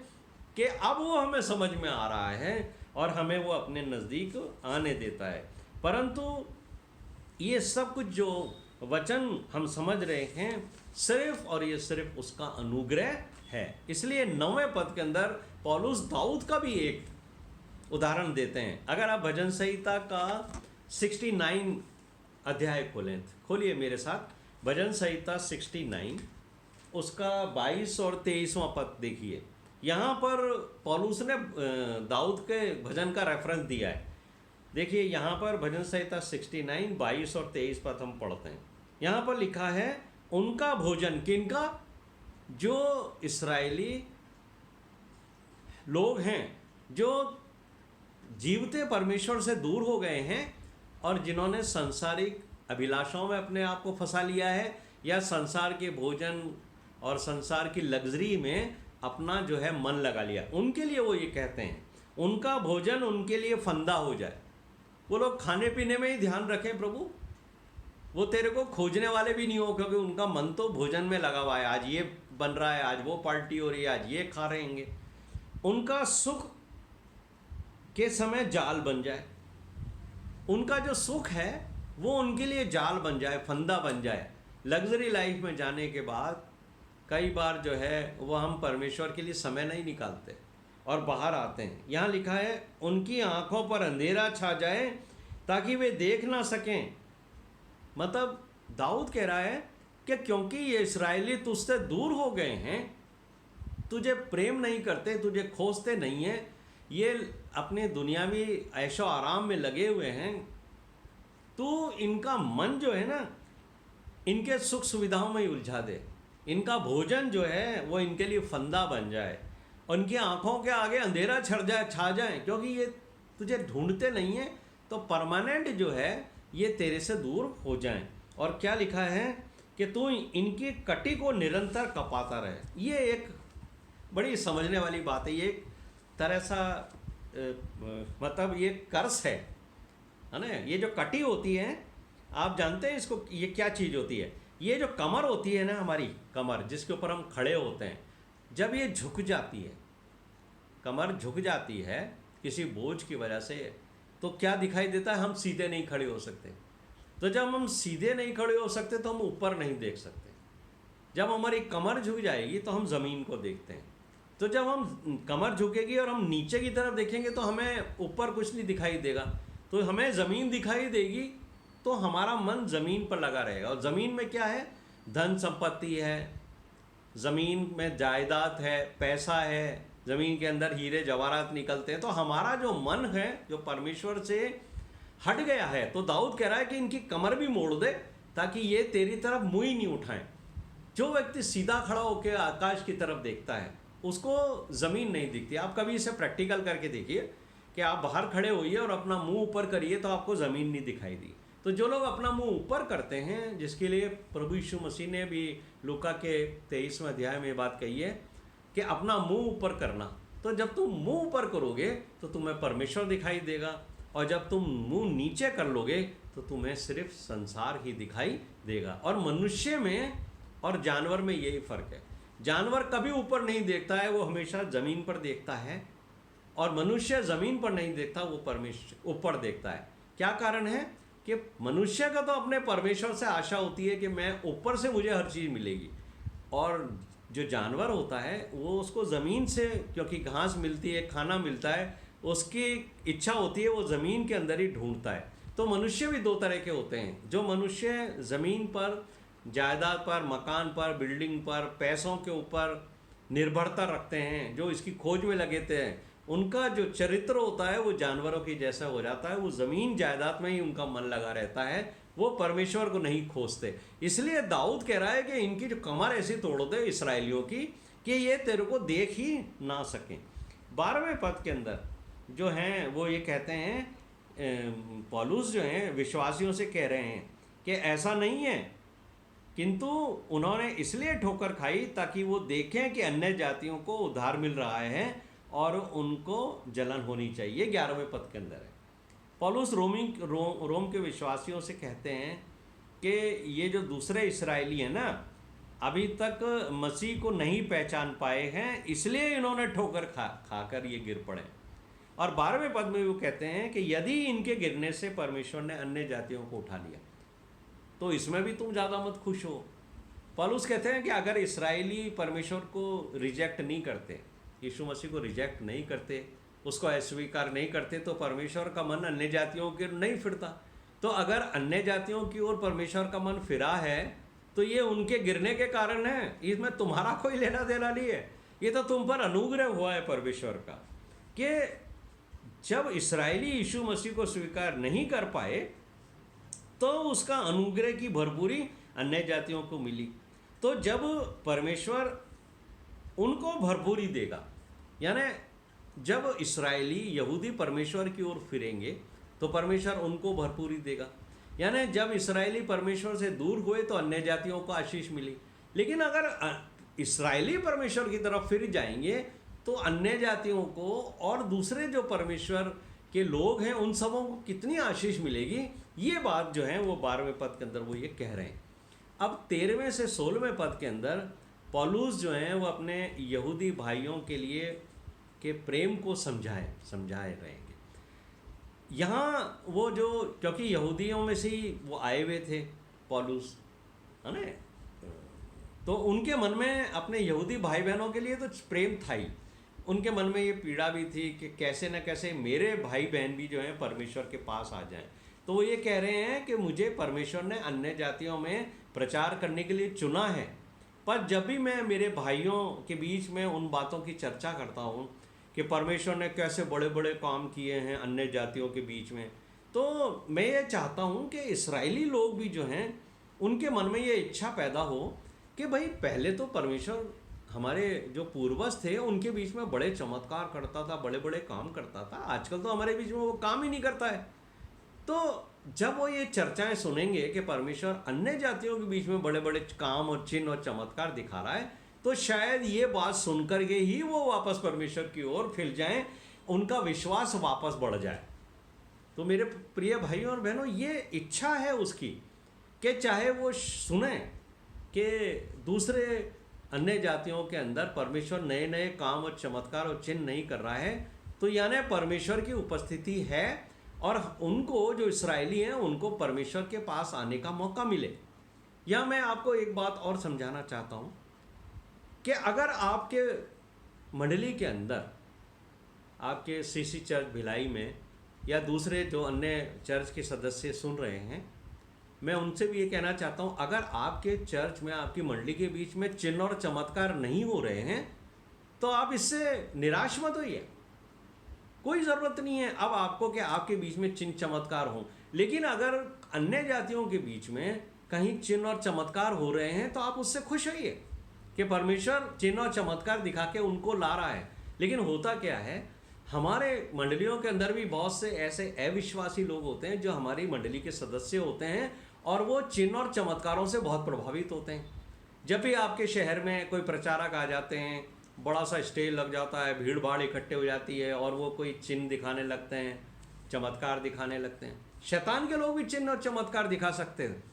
कि अब वो हमें समझ में आ रहा है और हमें वो अपने नज़दीक आने देता है। परंतु ये सब कुछ जो वचन हम समझ रहे हैं सिर्फ और ये सिर्फ उसका अनुग्रह है। इसलिए 9वें पद के अंदर पौलुस दाऊद का भी एक उदाहरण देते हैं। अगर आप भजन संहिता का 69 अध्याय खोलिए मेरे साथ, भजन संहिता 69 उसका 22 और 23वां पद देखिए। यहाँ पर पौलुस ने दाऊद के भजन का रेफरेंस दिया है। देखिए यहाँ पर भजन संहिता 69 22 और 23 पद हम पढ़ते हैं। यहाँ पर लिखा है, उनका भोजन, किनका? जो इस्राएली लोग हैं जो जीवते परमेश्वर से दूर हो गए हैं और जिन्होंने सांसारिक अभिलाषाओं में अपने आप को फंसा लिया है, या संसार के भोजन और संसार की लग्जरी में अपना जो है मन लगा लिया, उनके लिए वो ये कहते हैं उनका भोजन उनके लिए फंदा हो जाए। वो लोग खाने पीने में ही ध्यान रखें प्रभु, वो तेरे को खोजने वाले भी नहीं हो, क्योंकि उनका मन तो भोजन में लगा हुआ है। आज ये बन रहा है, आज वो पार्टी हो रही है, आज ये खा रहेंगे। उनका सुख के समय जाल बन जाए, उनका जो सुख है वो उनके लिए जाल बन जाए, फंदा बन जाए। लग्जरी लाइफ में जाने के बाद कई बार जो है वो हम परमेश्वर के लिए समय नहीं निकालते और बाहर आते हैं। यहाँ लिखा है उनकी आंखों पर अंधेरा छा जाए ताकि वे देख ना सकें। मतलब दाऊद कह रहा है कि क्योंकि ये इस्राएली तुझसे दूर हो गए हैं, तुझे प्रेम नहीं करते, तुझे खोजते नहीं हैं, ये अपने दुनियावी ऐशो आराम में लगे हुए हैं, तो इनका मन जो है ना इनके सुख सुविधाओं में ही उलझा दे। इनका भोजन जो है वो इनके लिए फंदा बन जाए, उनकी आंखों के आगे अंधेरा छा जाए, क्योंकि ये तुझे ढूंढते नहीं है, तो परमानेंट जो है ये तेरे से दूर हो जाएं। और क्या लिखा है कि तू इनकी कटी को निरंतर कपाता रहे। ये एक बड़ी समझने वाली बात है। ये एक तरह सा मतलब ये कर्स है ना। ये जो कटी होती है, आप जानते हैं इसको, ये क्या चीज़ होती है? ये जो कमर होती है ना, हमारी कमर जिसके ऊपर हम खड़े होते हैं, जब ये झुक जाती है, कमर झुक जाती है किसी बोझ की वजह से, तो क्या दिखाई देता है? हम सीधे नहीं खड़े हो सकते। तो जब हम सीधे नहीं खड़े हो सकते तो हम ऊपर नहीं देख सकते। जब हमारी कमर झुक जाएगी तो हम ज़मीन को देखते हैं। तो जब हम कमर झुकेगी और हम नीचे की तरफ देखेंगे तो हमें ऊपर कुछ नहीं दिखाई देगा, तो हमें ज़मीन दिखाई देगी, तो हमारा मन ज़मीन पर लगा रहेगा। और ज़मीन में क्या है? धन संपत्ति है, ज़मीन में जायदाद है, पैसा है, ज़मीन के अंदर हीरे जवाहरात निकलते हैं। तो हमारा जो मन है जो परमेश्वर से हट गया है, तो दाऊद कह रहा है कि इनकी कमर भी मोड़ दे ताकि ये तेरी तरफ मुँह ही नहीं उठाएं। जो व्यक्ति सीधा खड़ा होकर आकाश की तरफ देखता है उसको ज़मीन नहीं दिखती। आप कभी इसे प्रैक्टिकल करके देखिए कि आप बाहर खड़े होइए और अपना मुंह ऊपर करिए तो आपको ज़मीन नहीं दिखाई दी। तो जो लोग अपना मुंह ऊपर करते हैं, जिसके लिए प्रभु यीशु मसीह ने भी लूका के 23वें अध्याय में बात कही है कि अपना मुंह ऊपर करना, तो जब तुम मुंह ऊपर करोगे तो तुम्हें परमेश्वर दिखाई देगा, और जब तुम मुंह नीचे कर लोगे तो तुम्हें सिर्फ संसार ही दिखाई देगा। और मनुष्य में और जानवर में यही फ़र्क है। जानवर कभी ऊपर नहीं देखता है, वो हमेशा ज़मीन पर देखता है, और मनुष्य ज़मीन पर नहीं देखता, वो परमेश्वर ऊपर देखता है। क्या कारण है? कि मनुष्य का तो अपने परमेश्वर से आशा होती है कि मैं ऊपर से मुझे हर चीज़ मिलेगी, और जो जानवर होता है वो उसको ज़मीन से, क्योंकि घास मिलती है, खाना मिलता है, उसकी इच्छा होती है वो ज़मीन के अंदर ही ढूंढता है। तो मनुष्य भी दो तरह के होते हैं। जो मनुष्य ज़मीन पर, जायदाद पर, मकान पर, बिल्डिंग पर, पैसों के ऊपर निर्भरता रखते हैं, जो इसकी खोज में लगे थे, उनका जो चरित्र होता है वो जानवरों की जैसा हो जाता है। वो ज़मीन जायदाद में ही उनका मन लगा रहता है, वो परमेश्वर को नहीं खोजते। इसलिए दाऊद कह रहा है कि इनकी जो कमर ऐसी तोड़ दे इसराइलियों की कि ये तेरे को देख ही ना सकें। 12वें पद के अंदर जो हैं वो ये कहते हैं, पौलुस जो हैं विश्वासियों से कह रहे हैं कि ऐसा नहीं है, किंतु उन्होंने इसलिए ठोकर खाई ताकि वो देखें कि अन्य जातियों को उद्धार मिल रहा है और उनको जलन होनी चाहिए। 11वें पद के अंदर है। पौलुस रोम के विश्वासियों से कहते हैं कि ये जो दूसरे इस्राएली हैं ना, अभी तक मसीह को नहीं पहचान पाए हैं, इसलिए इन्होंने ठोकर खाकर ये गिर पड़े। और 12वें पद में वो कहते हैं कि यदि इनके गिरने से परमेश्वर ने अन्य जातियों को उठा लिया तो इसमें भी तुम ज़्यादा मत खुश हो। पौलुस कहते हैं कि अगर इस्राएली परमेश्वर को रिजेक्ट नहीं करते, यीशु मसीह को रिजेक्ट नहीं करते, उसको अस्वीकार नहीं करते, तो परमेश्वर का मन अन्य जातियों की ओर नहीं फिरता। तो अगर अन्य जातियों की ओर परमेश्वर का मन फिरा है तो ये उनके गिरने के कारण है, इसमें तुम्हारा कोई लेना देना नहीं है। ये तो तुम पर अनुग्रह हुआ है परमेश्वर का कि जब इस्राएली यीशु मसीह को स्वीकार नहीं कर पाए तो उसका अनुग्रह की भरपूरी अन्य जातियों को मिली। तो जब परमेश्वर उनको भरपूरी देगा, यानी जब इस्राएली यहूदी परमेश्वर की ओर फिरेंगे तो परमेश्वर उनको भरपूरी देगा। यानी जब इस्राएली परमेश्वर से दूर हुए तो अन्य जातियों को आशीष मिली। लेकिन अगर इस्राएली परमेश्वर की तरफ फिर जाएंगे तो अन्य जातियों को और दूसरे जो परमेश्वर के लोग हैं उन सबों को कितनी आशीष मिलेगी, ये बात जो है वो 12वें पद के अंदर वो ये कह रहे हैं। अब 13वें से 16वें पद के अंदर पौलुस जो हैं वो अपने यहूदी भाइयों के लिए के प्रेम को समझाए रहेंगे। यहाँ वो जो, क्योंकि यहूदियों में से ही वो आए हुए थे पौलुस, है ना, तो उनके मन में अपने यहूदी भाई बहनों के लिए तो प्रेम था ही, उनके मन में ये पीड़ा भी थी कि कैसे न कैसे मेरे भाई बहन भी जो हैं परमेश्वर के पास आ जाएं। तो वो ये कह रहे हैं कि मुझे परमेश्वर ने अन्य जातियों में प्रचार करने के लिए चुना है, पर जब भी मैं मेरे भाइयों के बीच में उन बातों की चर्चा करता हूँ कि परमेश्वर ने कैसे बड़े बड़े काम किए हैं अन्य जातियों के बीच में, तो मैं ये चाहता हूँ कि इस्राएली लोग भी जो हैं उनके मन में ये इच्छा पैदा हो कि भाई पहले तो परमेश्वर हमारे जो पूर्वज थे उनके बीच में बड़े चमत्कार करता था, बड़े बड़े काम करता था, आजकल तो हमारे बीच में वो काम ही नहीं करता है। तो जब वो ये चर्चाएं सुनेंगे कि परमेश्वर अन्य जातियों के बीच में बड़े बड़े काम और चिन्ह और चमत्कार दिखा रहा है, तो शायद ये बात सुनकर के ही वो वापस परमेश्वर की ओर फिर जाएं, उनका विश्वास वापस बढ़ जाए। तो मेरे प्रिय भाइयों और बहनों, ये इच्छा है उसकी कि चाहे वो सुने कि दूसरे अन्य जातियों के अंदर परमेश्वर नए नए काम और चमत्कार और चिन्ह नहीं कर रहा है, तो यानी परमेश्वर की उपस्थिति है और उनको जो इस्राएली हैं उनको परमेश्वर के पास आने का मौका मिले। या मैं आपको एक बात और समझाना चाहता हूँ कि अगर आपके मंडली के अंदर, आपके सीसी चर्च भिलाई में या दूसरे जो अन्य चर्च के सदस्य सुन रहे हैं, मैं उनसे भी ये कहना चाहता हूँ, अगर आपके चर्च में, आपकी मंडली के बीच में चिन्ह और चमत्कार नहीं हो रहे हैं तो आप इससे निराश मत होइए। कोई ज़रूरत नहीं है अब आपको कि आपके बीच में चिन्ह चमत्कार हों, लेकिन अगर अन्य जातियों के बीच में कहीं चिन्ह और चमत्कार हो रहे हैं तो आप उससे खुश होइए कि परमेश्वर चिन्ह और चमत्कार दिखा के उनको ला रहा है। लेकिन होता क्या है, हमारे मंडलियों के अंदर भी बहुत से ऐसे अविश्वासी लोग होते हैं जो हमारी मंडली के सदस्य होते हैं और वो चिन्ह और चमत्कारों से बहुत प्रभावित होते हैं। जब भी आपके शहर में कोई प्रचारक आ जाते हैं, बड़ा सा स्टेज लग जाता है, भीड़ भाड़ इकट्ठे हो जाती है और वो कोई चिन्ह दिखाने लगते हैं, चमत्कार दिखाने लगते हैं। शैतान के लोग भी चिन्ह और चमत्कार दिखा सकते हैं,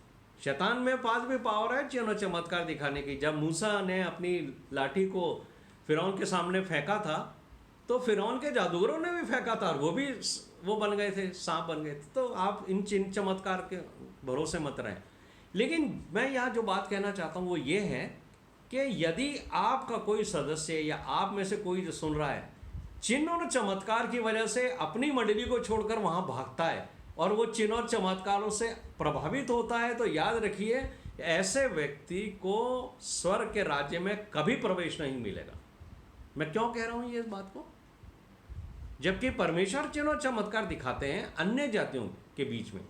शैतान में पास भी पावर है चिन्ह और चमत्कार दिखाने की। जब मूसा ने अपनी लाठी को फिरौन के सामने फेंका था तो फिरौन के जादूगरों ने भी फेंका था, वो बन गए थे, सांप बन गए थे। तो आप इन चिन्ह चमत्कार के भरोसे मत रहें। लेकिन मैं यहाँ जो बात कहना चाहता हूँ वो ये है कि यदि आपका कोई सदस्य या आप में से कोई जो सुन रहा है चिन्ह और चमत्कार की वजह से अपनी मंडली को छोड़कर वहाँ भागता है और वो चिन्ह और चमत्कारों से प्रभावित होता है, तो याद रखिए ऐसे व्यक्ति को स्वर्ग के राज्य में कभी प्रवेश नहीं मिलेगा। मैं क्यों कह रहा हूँ ये इस बात को, जबकि परमेश्वर चिन्ह और चमत्कार दिखाते हैं अन्य जातियों के बीच में,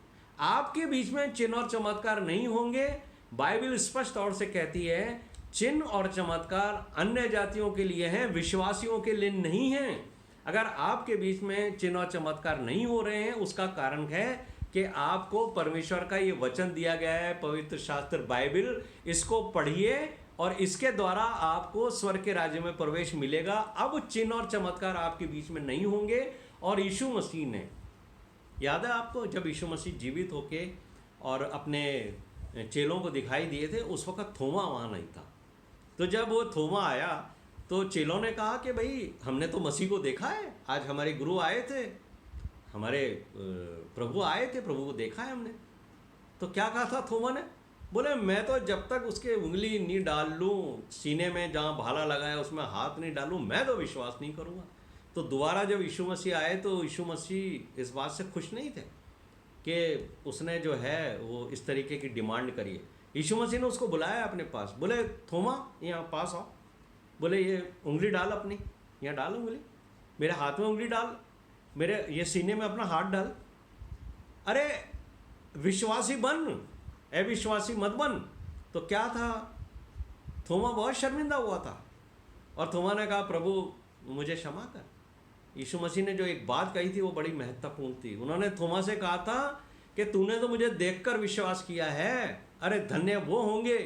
आपके बीच में चिन्ह और चमत्कार नहीं होंगे। बाइबल स्पष्ट तौर से कहती है चिन्ह और चमत्कार अन्य जातियों के लिए हैं, विश्वासियों के लिए नहीं हैं। अगर आपके बीच में चिन्ह और चमत्कार नहीं हो रहे हैं, उसका कारण है कि आपको परमेश्वर का ये वचन दिया गया है, पवित्र शास्त्र बाइबल, इसको पढ़िए और इसके द्वारा आपको स्वर्ग के राज्य में प्रवेश मिलेगा। अब चिन्ह और चमत्कार आपके बीच में नहीं होंगे। और यीशु मसीह ने, याद है आपको, जब यीशु मसीह जीवित होके और अपने चेलों को दिखाई दिए थे, उस वक्त थोमा वहाँ नहीं था। तो जब वो थोमा आया तो चेलों ने कहा कि भाई हमने तो मसीह को देखा है, आज हमारे गुरु आए थे, हमारे प्रभु आए थे, प्रभु को देखा है हमने। तो क्या कहा था थोमा ने, बोले मैं तो जब तक उसके उंगली नहीं डाल लूँ, सीने में जहाँ भाला लगा है उसमें हाथ नहीं डालूँ, मैं तो विश्वास नहीं करूँगा। तो दोबारा जब यीशु मसीह आए तो यीशु मसीह इस बात से खुश नहीं थे कि उसने जो है वो इस तरीके की डिमांड करी है। यीशु मसीह ने उसको बुलाया अपने पास, बोले थोमा यहाँ पास आओ, बोले ये उंगली डाल अपनी, यहाँ डाल उंगली, मेरे हाथ में उंगली डाल, मेरे ये सीने में अपना हाथ डाल, अरे विश्वासी बन, अविश्वासी मत बन। तो क्या था, थोमा बहुत शर्मिंदा हुआ था और थोमा ने कहा प्रभु मुझे क्षमा कर। यीशु मसीह ने जो एक बात कही थी वो बड़ी महत्वपूर्ण थी। उन्होंने थोमा से कहा था कि तूने तो मुझे देखकर विश्वास किया है, अरे धन्य वो होंगे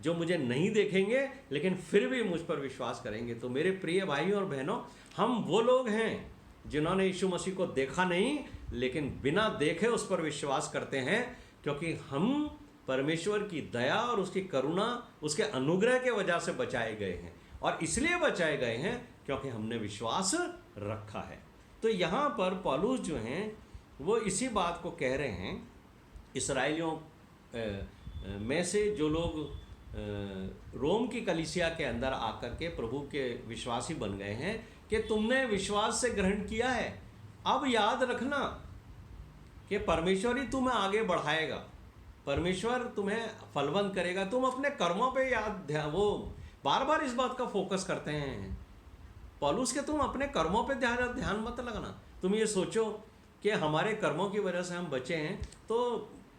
जो मुझे नहीं देखेंगे लेकिन फिर भी मुझ पर विश्वास करेंगे। तो मेरे प्रिय भाइयों और बहनों, हम वो लोग हैं जिन्होंने यीशु मसीह को देखा नहीं लेकिन बिना देखे उस पर विश्वास करते हैं, क्योंकि हम परमेश्वर की दया और उसकी करुणा, उसके अनुग्रह के वजह से बचाए गए हैं। और इसलिए बचाए गए हैं क्योंकि हमने विश्वास रखा है। तो यहाँ पर पौलुस जो हैं वो इसी बात को कह रहे हैं इसराइलियों में से जो लोग रोम की कलीसिया के अंदर आकर के प्रभु के विश्वासी बन गए हैं, कि तुमने विश्वास से ग्रहण किया है। अब याद रखना कि परमेश्वर ही तुम्हें आगे बढ़ाएगा, परमेश्वर तुम्हें फलवंत करेगा। तुम अपने कर्मों पे वो बार बार इस बात का फोकस करते हैं पौलुस के, तुम अपने कर्मों पे ध्यान मत लगाना। तुम ये सोचो कि हमारे कर्मों की वजह से हम बचे हैं। तो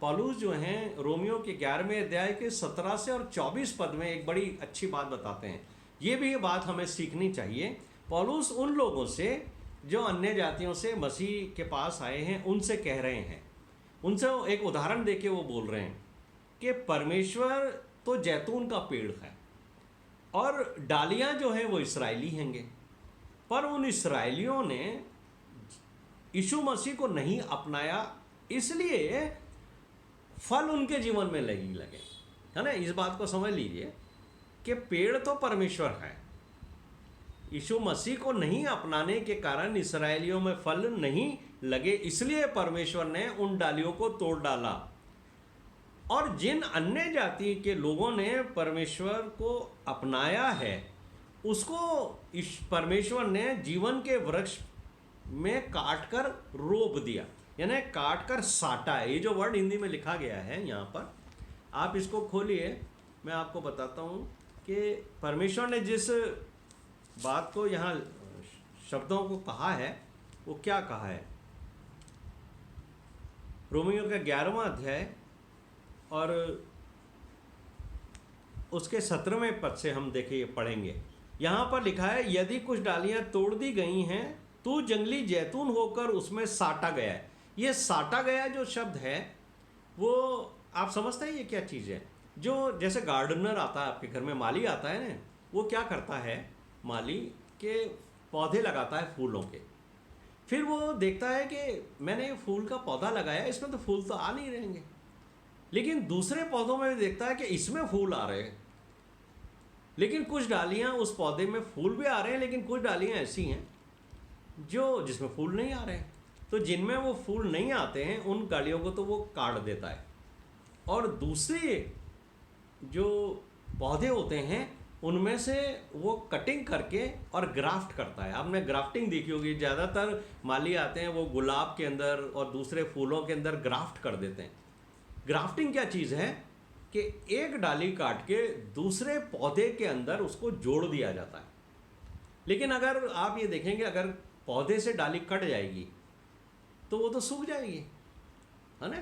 पौलुस जो हैं रोमियो के 11वें अध्याय के 17 से और 24 पद में एक बड़ी अच्छी बात बताते हैं। ये भी बात हमें सीखनी चाहिए। पौलुस उन लोगों से जो अन्य जातियों से मसीह के पास आए हैं उनसे कह रहे हैं, उनसे एक उदाहरण देके वो बोल रहे हैं कि परमेश्वर तो जैतून का पेड़ है और डालियां जो हैं वो इसराइली हैंगे, पर उन इसराइलियों ने यीशु मसीह को नहीं अपनाया, इसलिए फल उनके जीवन में नहीं लगे। है ना, इस बात को समझ लीजिए कि पेड़ तो परमेश्वर है, यीशु मसीह को नहीं अपनाने के कारण इसराइलियों में फल नहीं लगे, इसलिए परमेश्वर ने उन डालियों को तोड़ डाला। और जिन अन्य जाति के लोगों ने परमेश्वर को अपनाया है उसको इस परमेश्वर ने जीवन के वृक्ष में काटकर रोप दिया, यानी काटकर साटा है। ये जो वर्ड हिंदी में लिखा गया है यहाँ पर, आप इसको खोलिए, मैं आपको बताता हूँ कि परमेश्वर ने जिस बात को यहाँ शब्दों को कहा है वो क्या कहा है। रोमियो का 11वां अध्याय और उसके 17वें पद से हम देखिए पढ़ेंगे। यहाँ पर लिखा है, यदि कुछ डालियाँ तोड़ दी गई हैं तो जंगली जैतून होकर उसमें साटा गया है। ये साटा गया जो शब्द है वो आप समझते हैं ये क्या चीज़ है। जो जैसे गार्डनर आता है आपके घर में, माली आता है ना, वो क्या करता है, माली के पौधे लगाता है फूलों के। फिर वो देखता है कि मैंने फूल का पौधा लगाया, इसमें तो फूल तो आ नहीं रहेंगे, लेकिन दूसरे पौधों में भी देखता है कि इसमें फूल आ रहे हैं, लेकिन कुछ डालियां उस पौधे में फूल भी आ रहे हैं, लेकिन कुछ डालियां ऐसी हैं जो जिसमें फूल नहीं आ रहे हैं। तो जिनमें वो फूल नहीं आते हैं उन डालियों को तो वो काट देता है, और दूसरे जो पौधे होते हैं उनमें से वो कटिंग करके और ग्राफ्ट करता है। आपने ग्राफ्टिंग देखी होगी, ज़्यादातर माली आते हैं वो गुलाब के अंदर और दूसरे फूलों के अंदर ग्राफ्ट कर देते हैं। ग्राफ्टिंग क्या चीज़ है कि एक डाली काट के दूसरे पौधे के अंदर उसको जोड़ दिया जाता है। लेकिन अगर आप ये देखेंगे, अगर पौधे से डाली कट जाएगी तो वो तो सूख जाएगी, है ना,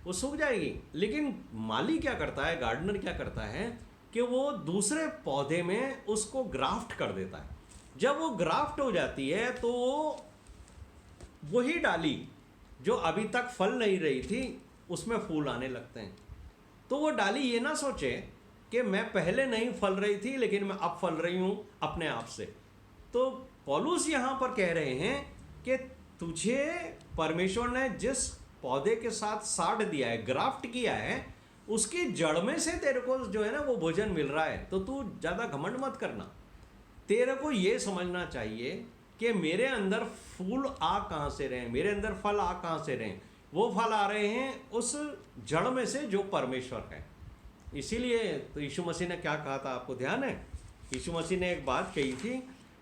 वो सूख जाएगी। लेकिन माली क्या करता है, गार्डनर क्या करता है कि वो दूसरे पौधे में उसको ग्राफ्ट कर देता है। जब वो ग्राफ्ट हो जाती है तो वही डाली जो अभी तक फल नहीं रही थी उसमें फूल आने लगते हैं। तो वो डाली ये ना सोचे कि मैं पहले नहीं फल रही थी लेकिन मैं अब फल रही हूँ अपने आप से। तो पौलुस यहाँ पर कह रहे हैं कि तुझे परमेश्वर ने जिस पौधे के साथ साट दिया है, ग्राफ्ट किया है, उसकी जड़ में से तेरे को जो है ना वो भोजन मिल रहा है। तो तू ज़्यादा घमंड मत करना, तेरे को ये समझना चाहिए कि मेरे अंदर फूल आ कहाँ से रहे हैं, मेरे अंदर फल आ कहाँ से रहे हैं। वो फल आ रहे हैं उस जड़ में से जो परमेश्वर है। इसीलिए तो यीशु मसीह ने क्या कहा था, आपको ध्यान है? यीशु मसीह ने एक बात कही थी,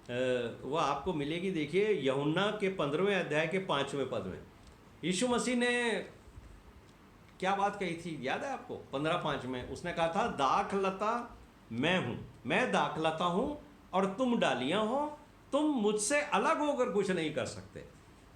वो आपको मिलेगी, देखिए यूहन्ना के 15वें अध्याय के 5वें पद में यीशु मसीह ने क्या बात कही थी, याद है आपको? 15:5 में उसने कहा था, दाखलता मैं हूँ, मैं दाखलता हूँ और तुम डालियाँ हो, तुम मुझसे अलग होकर कुछ नहीं कर सकते।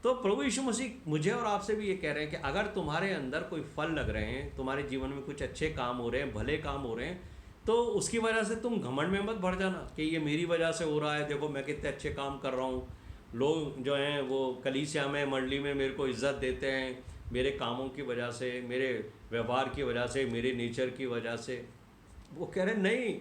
तो प्रभु यीशु मसीह मुझे और आपसे भी ये कह रहे हैं कि अगर तुम्हारे अंदर कोई फल लग रहे हैं, तुम्हारे जीवन में कुछ अच्छे काम हो रहे हैं, भले काम हो रहे हैं, तो उसकी वजह से तुम घमंड में मत भर जाना कि ये मेरी वजह से हो रहा है, देखो मैं कितने अच्छे काम कर रहा हूँ, लोग जो हैं वो कलीसिया में, मंडली में मेरे को इज्जत देते हैं मेरे कामों की वजह से, मेरे व्यवहार की वजह से, मेरे नेचर की वजह से। वो कह रहे नहीं,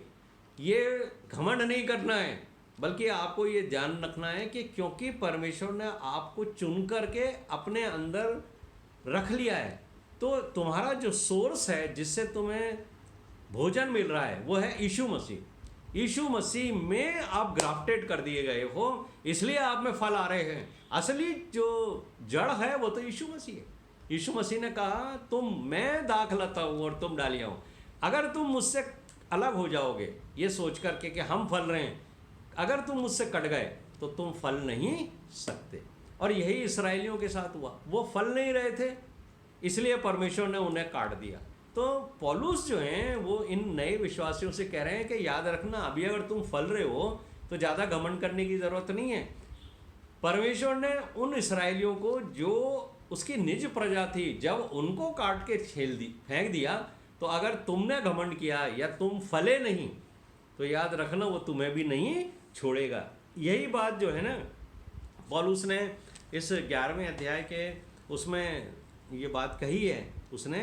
ये घमंड नहीं करना है, बल्कि आपको ये ध्यान रखना है कि क्योंकि परमेश्वर ने आपको चुन करके अपने अंदर रख लिया है, तो तुम्हारा जो सोर्स है जिससे तुम्हें भोजन मिल रहा है वो है यीशु मसीह। यीशु मसीह में आप ग्राफ्टेड कर दिए गए हो, इसलिए आप में फल आ रहे हैं। असली जो जड़ है वो तो यीशु मसीह है। यीशु मसीह ने कहा मैं दाख लाता हूँ और तुम डालियाँ हो। अगर तुम मुझसे अलग हो जाओगे ये सोच करके कि हम फल रहे हैं, अगर तुम मुझसे कट गए तो तुम फल नहीं सकते। और यही इस्राएलियों के साथ हुआ, वो फल नहीं रहे थे, इसलिए परमेश्वर ने उन्हें काट दिया। तो पौलुस जो हैं वो इन नए विश्वासियों से कह रहे हैं कि याद रखना, अभी अगर तुम फल रहे हो तो ज़्यादा घमंड करने की ज़रूरत नहीं है। परमेश्वर ने उन इस्राएलियों को जो उसकी निज प्रजा थी, जब उनको काट के फेंक दिया, तो अगर तुमने घमंड किया या तुम फले नहीं तो याद रखना वो तुम्हें भी नहीं छोड़ेगा। यही बात जो है ना पौलुस ने इस 11वें अध्याय के उसमें ये बात कही है। उसने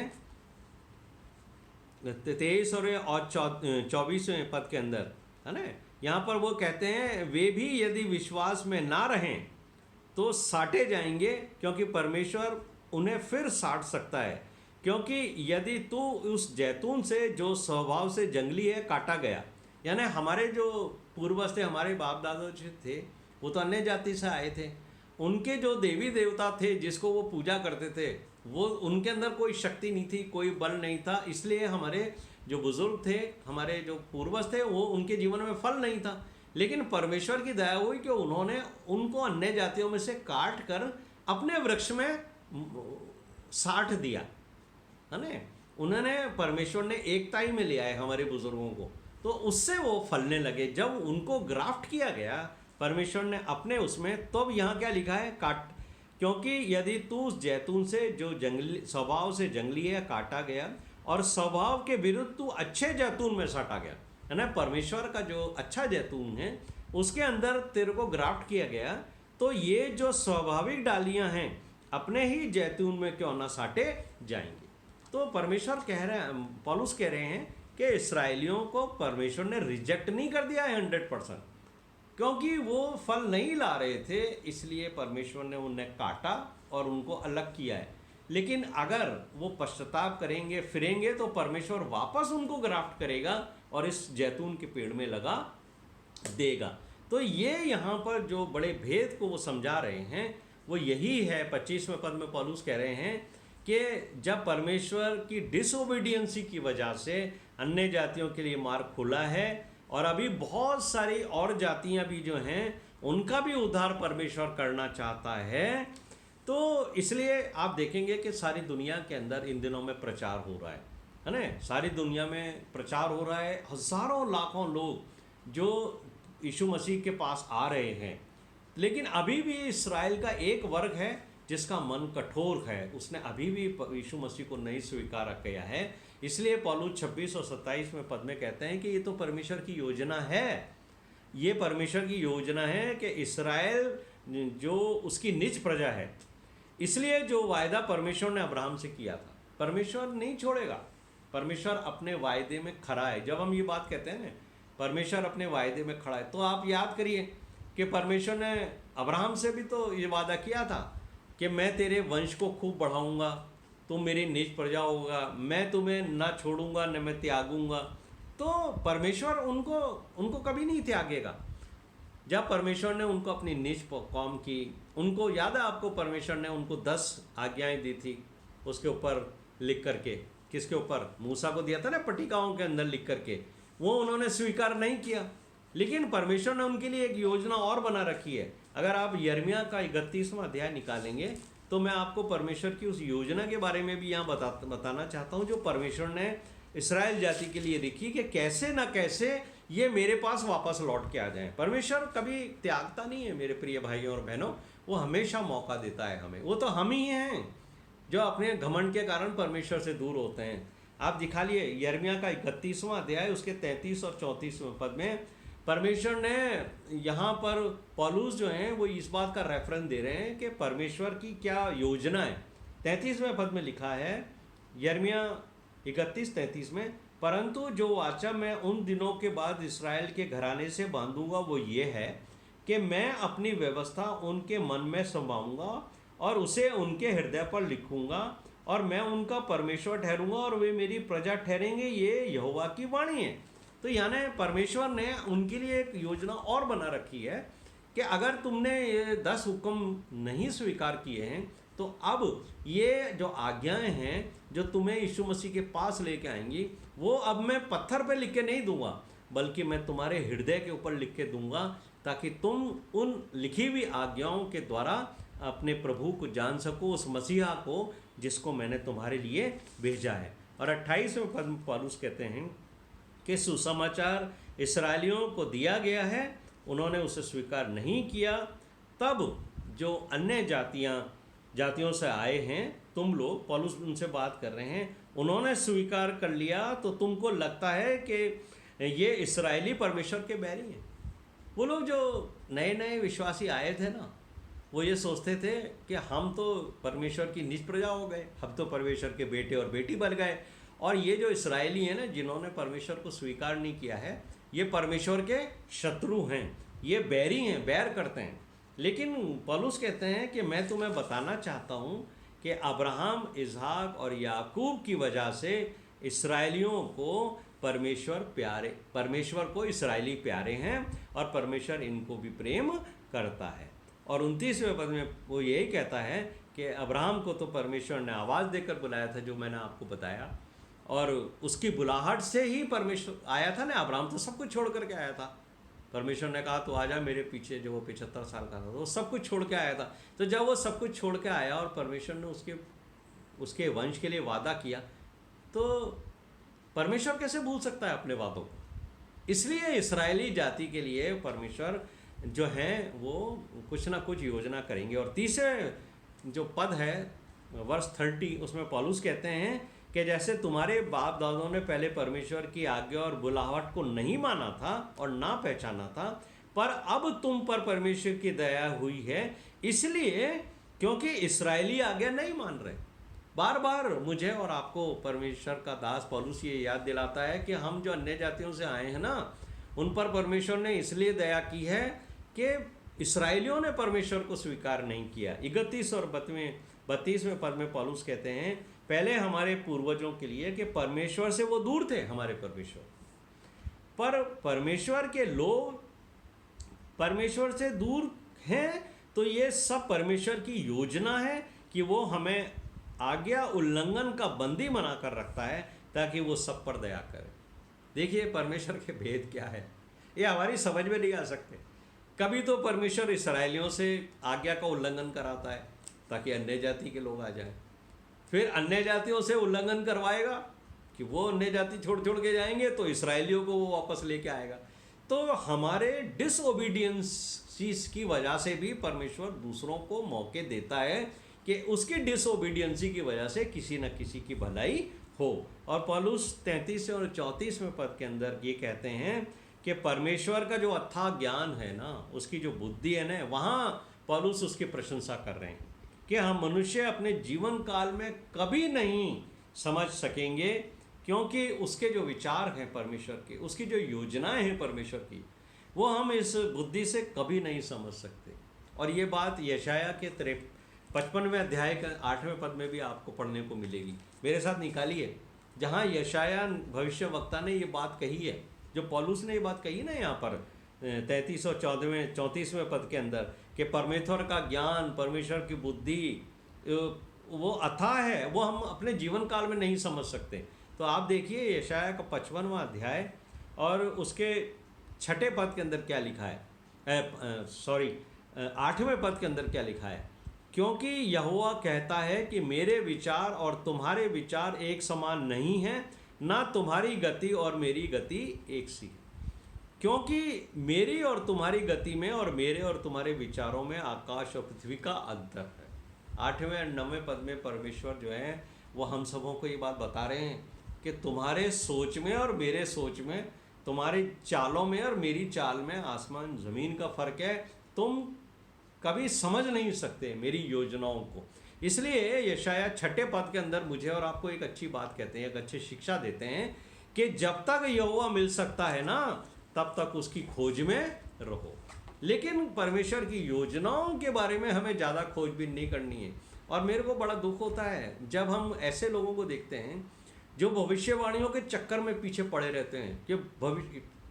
23 और 24वें पद के अंदर है ना, यहाँ पर वो कहते हैं वे भी यदि विश्वास में ना रहें तो साटे जाएंगे, क्योंकि परमेश्वर उन्हें फिर साट सकता है। क्योंकि यदि तू उस जैतून से जो स्वभाव से जंगली है काटा गया, यानी हमारे जो पूर्वज थे, हमारे बाप दादा जो थे वो तो अन्य जाति से आए थे, उनके जो देवी देवता थे जिसको वो पूजा करते थे, वो उनके अंदर कोई शक्ति नहीं थी, कोई बल नहीं था। इसलिए हमारे जो बुजुर्ग थे, हमारे जो पूर्वज थे, वो उनके जीवन में फल नहीं था। लेकिन परमेश्वर की दया हुई कि उन्होंने उनको अन्य जातियों में से काट कर अपने वृक्ष में साट दिया, है ना। उन्होंने परमेश्वर ने एकता ही में लिया है हमारे बुजुर्गों को, तो उससे वो फलने लगे। जब उनको ग्राफ्ट किया गया परमेश्वर ने अपने उसमें, तो अब यहाँ क्या लिखा है, काट, क्योंकि यदि तू उस जैतून से जो जंगली स्वभाव से जंगली है काटा गया और स्वभाव के विरुद्ध तू अच्छे जैतून में साटा गया, है ना, परमेश्वर का जो अच्छा जैतून है उसके अंदर तेरे को ग्राफ्ट किया गया, तो ये जो स्वाभाविक डालियां हैं अपने ही जैतून में क्यों ना साटे जाएंगे। तो परमेश्वर कह रहे हैं, पौलुस कह रहे हैं कि इस्राएलियों को परमेश्वर ने रिजेक्ट नहीं कर दिया है 100%, क्योंकि वो फल नहीं ला रहे थे, इसलिए परमेश्वर ने उन्हें काटा और उनको अलग किया है। लेकिन अगर वो पश्चाताप करेंगे, फिरेंगे, तो परमेश्वर वापस उनको ग्राफ्ट करेगा और इस जैतून के पेड़ में लगा देगा। तो ये यहाँ पर जो बड़े भेद को वो समझा रहे हैं वो यही है। 25वें पद में पौलुस कह रहे हैं कि जब परमेश्वर की डिसओबीडियंसी की वजह से अन्य जातियों के लिए मार्ग खुला है, और अभी बहुत सारी और जातियां भी जो हैं उनका भी उद्धार परमेश्वर करना चाहता है, तो इसलिए आप देखेंगे कि सारी दुनिया के अंदर इन दिनों में प्रचार हो रहा है ना। सारी दुनिया में प्रचार हो रहा है, हज़ारों लाखों लोग जो यीशु मसीह के पास आ रहे हैं। लेकिन अभी भी इस्राएल का एक वर्ग है जिसका मन कठोर है, उसने अभी भी यीशु मसीह को नहीं स्वीकार किया है। इसलिए पौलुस 26 और 27 में पद में कहते हैं कि ये तो परमेश्वर की योजना है, ये परमेश्वर की योजना है कि इस्राएल जो उसकी निज प्रजा है, इसलिए जो वायदा परमेश्वर ने अब्राहम से किया था परमेश्वर नहीं छोड़ेगा। परमेश्वर अपने वायदे में खड़ा है। जब हम ये बात कहते हैं ना परमेश्वर अपने वायदे में खड़ा है, तो आप याद करिए कि परमेश्वर ने अब्राहम से भी तो ये वादा किया था कि मैं तेरे वंश को खूब बढ़ाऊंगा, तुम मेरी निज प्रजा होगा, मैं तुम्हें ना छोड़ूंगा न मैं त्यागूंगा। तो परमेश्वर उनको कभी नहीं त्यागेगा। जब परमेश्वर ने उनको अपनी निज कौम की, उनको याद है आपको, परमेश्वर ने उनको 10 आज्ञाएं दी थी उसके ऊपर लिख करके, किसके ऊपर, मूसा को दिया था ना, पटिकाओं के अंदर लिख करके, वो उन्होंने स्वीकार नहीं किया। लेकिन परमेश्वर ने उनके लिए एक योजना और बना रखी है। अगर आप यिर्मयाह का 31वां अध्याय निकालेंगे तो मैं आपको परमेश्वर की उस योजना के बारे में भी यहाँ बताना चाहता हूँ जो परमेश्वर ने इस्राएल जाति के लिए लिखी, कि कैसे ना कैसे ये मेरे पास वापस लौट के आ जाएं। परमेश्वर कभी त्यागता नहीं है मेरे प्रिय भाइयों और बहनों, वो हमेशा मौका देता है हमें। वो तो हम ही हैं जो अपने घमंड के कारण परमेश्वर से दूर होते हैं। आप दिखा लिए यिर्मयाह का 31वां अध्याय उसके 33 और 34वें पद में परमेश्वर ने यहाँ पर पौलुस जो हैं वो इस बात का रेफरेंस दे रहे हैं कि परमेश्वर की क्या योजना है। 33वें पद में लिखा है, यिर्मयाह 31-33 में, परंतु जो वाचा मैं उन दिनों के बाद इसराइल के घराने से बांधूंगा वो ये है कि मैं अपनी व्यवस्था उनके मन में समाऊंगा और उसे उनके हृदय पर लिखूंगा और मैं उनका परमेश्वर ठहरूंगा और वे मेरी प्रजा ठहरेंगे। ये यहोवा की वाणी है। तो यानी परमेश्वर ने उनके लिए एक योजना और बना रखी है कि अगर तुमने ये 10 हुक्म नहीं स्वीकार किए हैं तो अब ये जो आज्ञाएं हैं जो तुम्हें यीशु मसीह के पास लेके आएंगी वो अब मैं पत्थर पे लिख के नहीं दूंगा, बल्कि मैं तुम्हारे हृदय के ऊपर लिख के दूंगा, ताकि तुम उन लिखी हुई आज्ञाओं के द्वारा अपने प्रभु को जान सको, उस मसीहा को जिसको मैंने तुम्हारे लिए भेजा है। और 28वें पद में पौलुस कहते हैं कि सुसमाचार इस्राएलियों को दिया गया है, उन्होंने उसे स्वीकार नहीं किया। तब जो अन्य जातियों से आए हैं तुम लोग, पौलुस उनसे बात कर रहे हैं, उन्होंने स्वीकार कर लिया तो तुमको लगता है कि ये इस्राएली परमेश्वर के बैरी हैं। वो लोग जो नए नए विश्वासी आए थे ना, वो ये सोचते थे कि हम तो परमेश्वर की निज प्रजा हो गए, हम तो परमेश्वर के बेटे और बेटी बन गए, और ये जो इस्राएली हैं ना जिन्होंने परमेश्वर को स्वीकार नहीं किया है, ये परमेश्वर के शत्रु हैं, ये बैरी हैं, बैर करते हैं। लेकिन पौलुस कहते हैं कि मैं तुम्हें बताना चाहता हूँ कि अब्राहम, इसहाक और याकूब की वजह से इस्राएलियों को परमेश्वर को इस्राएली प्यारे हैं और परमेश्वर इनको भी प्रेम करता है। और 29वें पद में वो यही कहता है कि अब्राहम को तो परमेश्वर ने आवाज़ देकर बुलाया था, जो मैंने आपको बताया, और उसकी बुलाहट से ही परमेश्वर आया था ना। अब्राहम तो सब कुछ छोड़ करके आया था, परमेश्वर ने कहा तो आ जा मेरे पीछे, जो वो 75 साल का था, वो सब कुछ छोड़ के आया था। तो जब वो सब कुछ छोड़ के आया और परमेश्वर ने उसके वंश के लिए वादा किया, तो परमेश्वर कैसे भूल सकता है अपने वादों को। इसलिए इस्राएली जाति के लिए परमेश्वर जो हैं वो कुछ ना कुछ योजना करेंगे। और तीसरे जो पद है वर्ष 30, उसमें पौलुस कहते हैं कि जैसे तुम्हारे बाप दादों ने पहले परमेश्वर की आज्ञा और बुलाहट को नहीं माना था और ना पहचाना था, पर अब तुम पर परमेश्वर की दया हुई है, इसलिए क्योंकि इस्राएली आज्ञा नहीं मान रहे। बार बार मुझे और आपको परमेश्वर का दास पौलुस ये याद दिलाता है कि हम जो अन्य जातियों से आए हैं ना, उन पर परमेश्वर ने इसलिए दया की है कि इस्राएलियों ने परमेश्वर को स्वीकार नहीं किया। 31 और 32वें पद में पौलुस कहते हैं, पहले हमारे पूर्वजों के लिए कि परमेश्वर से वो दूर थे, हमारे परमेश्वर, पर परमेश्वर के लोग परमेश्वर से दूर हैं, तो ये सब परमेश्वर की योजना है कि वो हमें आज्ञा उल्लंघन का बंदी बना कर रखता है ताकि वो सब पर दया करे। देखिए परमेश्वर के भेद क्या है, ये हमारी समझ में नहीं आ सकते। कभी तो परमेश्वर इस्राएलियों से आज्ञा का उल्लंघन कराता है ताकि अन्य जाति के लोग आ जाएं, फिर अन्य जातियों से उल्लंघन करवाएगा कि वो अन्य जाति छोड़ के जाएंगे तो इसराइलियों को वो वापस लेके आएगा। तो हमारे डिसओबीडियंस की वजह से भी परमेश्वर दूसरों को मौके देता है कि उसकी डिसओबीडियंसी की वजह से किसी न किसी की भलाई हो। और पौलुस 33 और 34वें पद के अंदर ये कहते हैं कि परमेश्वर का जो अथाह ज्ञान है ना, उसकी जो बुद्धि है ना, वहाँ पौलुस उसकी प्रशंसा कर रहे हैं कि हम मनुष्य अपने जीवन काल में कभी नहीं समझ सकेंगे, क्योंकि उसके जो विचार हैं परमेश्वर के, उसकी जो योजनाएं हैं परमेश्वर की, वो हम इस बुद्धि से कभी नहीं समझ सकते। और ये बात यशाया के 55वें अध्याय के 8वें पद में भी आपको पढ़ने को मिलेगी। मेरे साथ निकालिए, जहाँ यशाया भविष्य वक्ता ने ये बात कही है, जो पौलुस ने ये बात कही ना यहाँ पर 33 और 34वें पद के अंदर, कि परमेश्वर का ज्ञान, परमेश्वर की बुद्धि वो अथाह है, वो हम अपने जीवन काल में नहीं समझ सकते। तो आप देखिए यशाया का 55वां अध्याय और उसके 6ठे पद के अंदर क्या लिखा है, 8वें पद के अंदर क्या लिखा है, क्योंकि यहोवा कहता है कि मेरे विचार और तुम्हारे विचार एक समान नहीं हैं, ना तुम्हारी गति और मेरी गति एक सी, क्योंकि मेरी और तुम्हारी गति में और मेरे और तुम्हारे विचारों में आकाश और पृथ्वी का अंतर है। 8वें और 9वें पद में परमेश्वर जो है वो हम सबों को ये बात बता रहे हैं कि तुम्हारे सोच में और मेरे सोच में, तुम्हारी चालों में और मेरी चाल में आसमान ज़मीन का फ़र्क है। तुम कभी समझ नहीं सकते मेरी योजनाओं को। इसलिए यशाया 6ठे पद के अंदर मुझे और आपको एक अच्छी बात कहते हैं, एक अच्छी शिक्षा देते हैं कि जब तक यहोवा मिल सकता है ना, तब तक उसकी खोज में रहो। लेकिन परमेश्वर की योजनाओं के बारे में हमें ज़्यादा खोजबीन नहीं करनी है। और मेरे को बड़ा दुख होता है जब हम ऐसे लोगों को देखते हैं जो भविष्यवाणियों के चक्कर में पीछे पड़े रहते हैं कि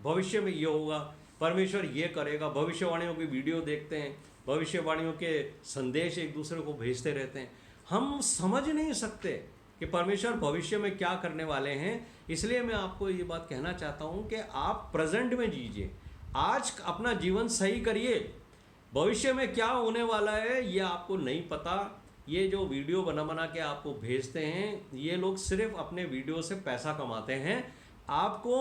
भविष्य में ये होगा, परमेश्वर ये करेगा। भविष्यवाणियों की वीडियो देखते हैं, भविष्यवाणियों के संदेश एक दूसरे को भेजते रहते हैं। हम समझ नहीं सकते कि परमेश्वर भविष्य में क्या करने वाले हैं। इसलिए मैं आपको ये बात कहना चाहता हूँ कि आप प्रेजेंट में जीजिए, आज अपना जीवन सही करिए। भविष्य में क्या होने वाला है ये आपको नहीं पता। ये जो वीडियो बना बना के आपको भेजते हैं, ये लोग सिर्फ अपने वीडियो से पैसा कमाते हैं, आपको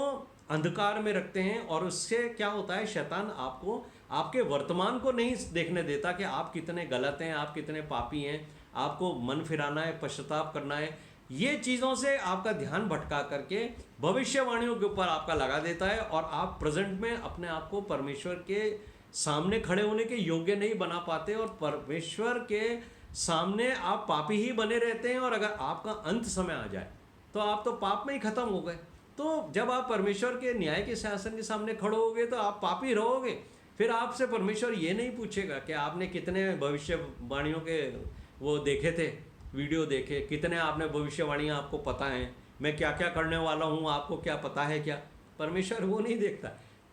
अंधकार में रखते हैं। और उससे क्या होता है, शैतान आपको आपके वर्तमान को नहीं देखने देता कि आप कितने गलत हैं, आप कितने पापी हैं। आपको मन फिराना है, पश्चाताप करना है, ये चीज़ों से आपका ध्यान भटका करके भविष्यवाणियों के ऊपर आपका लगा देता है। और आप प्रेजेंट में अपने आप को परमेश्वर के सामने खड़े होने के योग्य नहीं बना पाते, और परमेश्वर के सामने आप पापी ही बने रहते हैं। और अगर आपका अंत समय आ जाए तो आप तो पाप में ही खत्म हो गए। तो जब आप परमेश्वर के न्याय के शासन के सामने खड़े होगे तो आप पापी रहोगे। फिर आपसे परमेश्वर ये नहीं पूछेगा कि आपने कितने भविष्यवाणियों के वो देखे थे, वीडियो देखे, कितने आपने भविष्यवाणियाँ आपको पता हैं, मैं क्या क्या करने वाला हूँ आपको क्या पता है क्या। परमेश्वर वो नहीं देखता।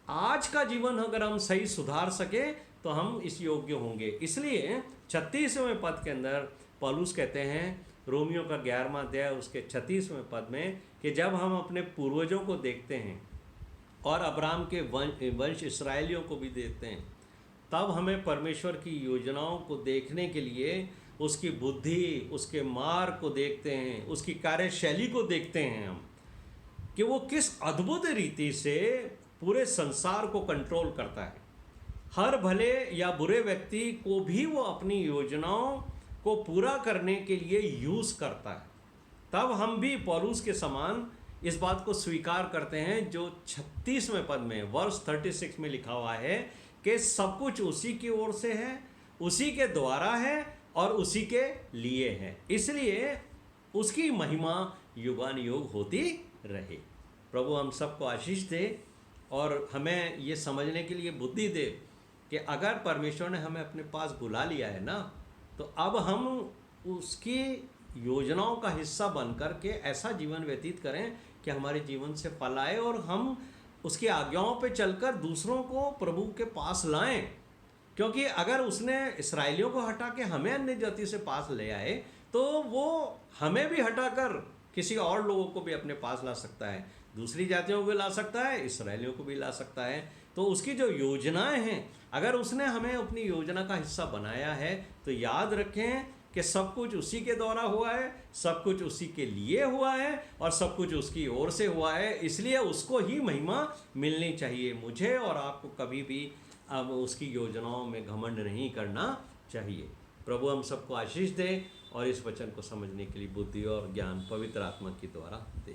आज का जीवन अगर हम सही सुधार सके तो हम इस योग्य होंगे। इसलिए 36वें पद के अंदर पौलुस कहते हैं, रोमियो का 11वां अध्याय उसके 36वें पद में, कि जब हम अपने पूर्वजों को देखते हैं और अब्राहम के वंश इसराइलियों को भी देखते हैं, तब हमें परमेश्वर की योजनाओं को देखने के लिए उसकी बुद्धि, उसके मार्ग को देखते हैं, उसकी कार्यशैली को देखते हैं हम, कि वो किस अद्भुत रीति से पूरे संसार को कंट्रोल करता है। हर भले या बुरे व्यक्ति को भी वो अपनी योजनाओं को पूरा करने के लिए यूज़ करता है। तब हम भी पौलुस के समान इस बात को स्वीकार करते हैं जो 36वें पद में वर्ष 36 में लिखा हुआ है कि सब कुछ उसी की ओर से है, उसी के द्वारा है और उसी के लिए है, इसलिए उसकी महिमा युगानुयुग होती रहे। प्रभु हम सबको आशीष दे और हमें ये समझने के लिए बुद्धि दे कि अगर परमेश्वर ने हमें अपने पास बुला लिया है ना, तो अब हम उसकी योजनाओं का हिस्सा बनकर के ऐसा जीवन व्यतीत करें कि हमारे जीवन से फल आए और हम उसकी आज्ञाओं पे चलकर दूसरों को प्रभु के पास लाएं। क्योंकि अगर उसने इसराइलियों को हटा के हमें अन्य जाति से पास ले आए, तो वो हमें भी हटाकर किसी और लोगों को भी अपने पास ला सकता है, दूसरी जातियों को भी ला सकता है, इसराइलियों को भी ला सकता है। तो उसकी जो योजनाएं हैं, अगर उसने हमें अपनी योजना का हिस्सा बनाया है, तो याद रखें कि सब कुछ उसी के द्वारा हुआ है, सब कुछ उसी के लिए हुआ है और सब कुछ उसकी ओर से हुआ है। इसलिए उसको ही महिमा मिलनी चाहिए। मुझे और आपको कभी भी अब उसकी योजनाओं में घमंड नहीं करना चाहिए। प्रभु हम सबको आशीष दे और इस वचन को समझने के लिए बुद्धि और ज्ञान पवित्र आत्मा के द्वारा दे।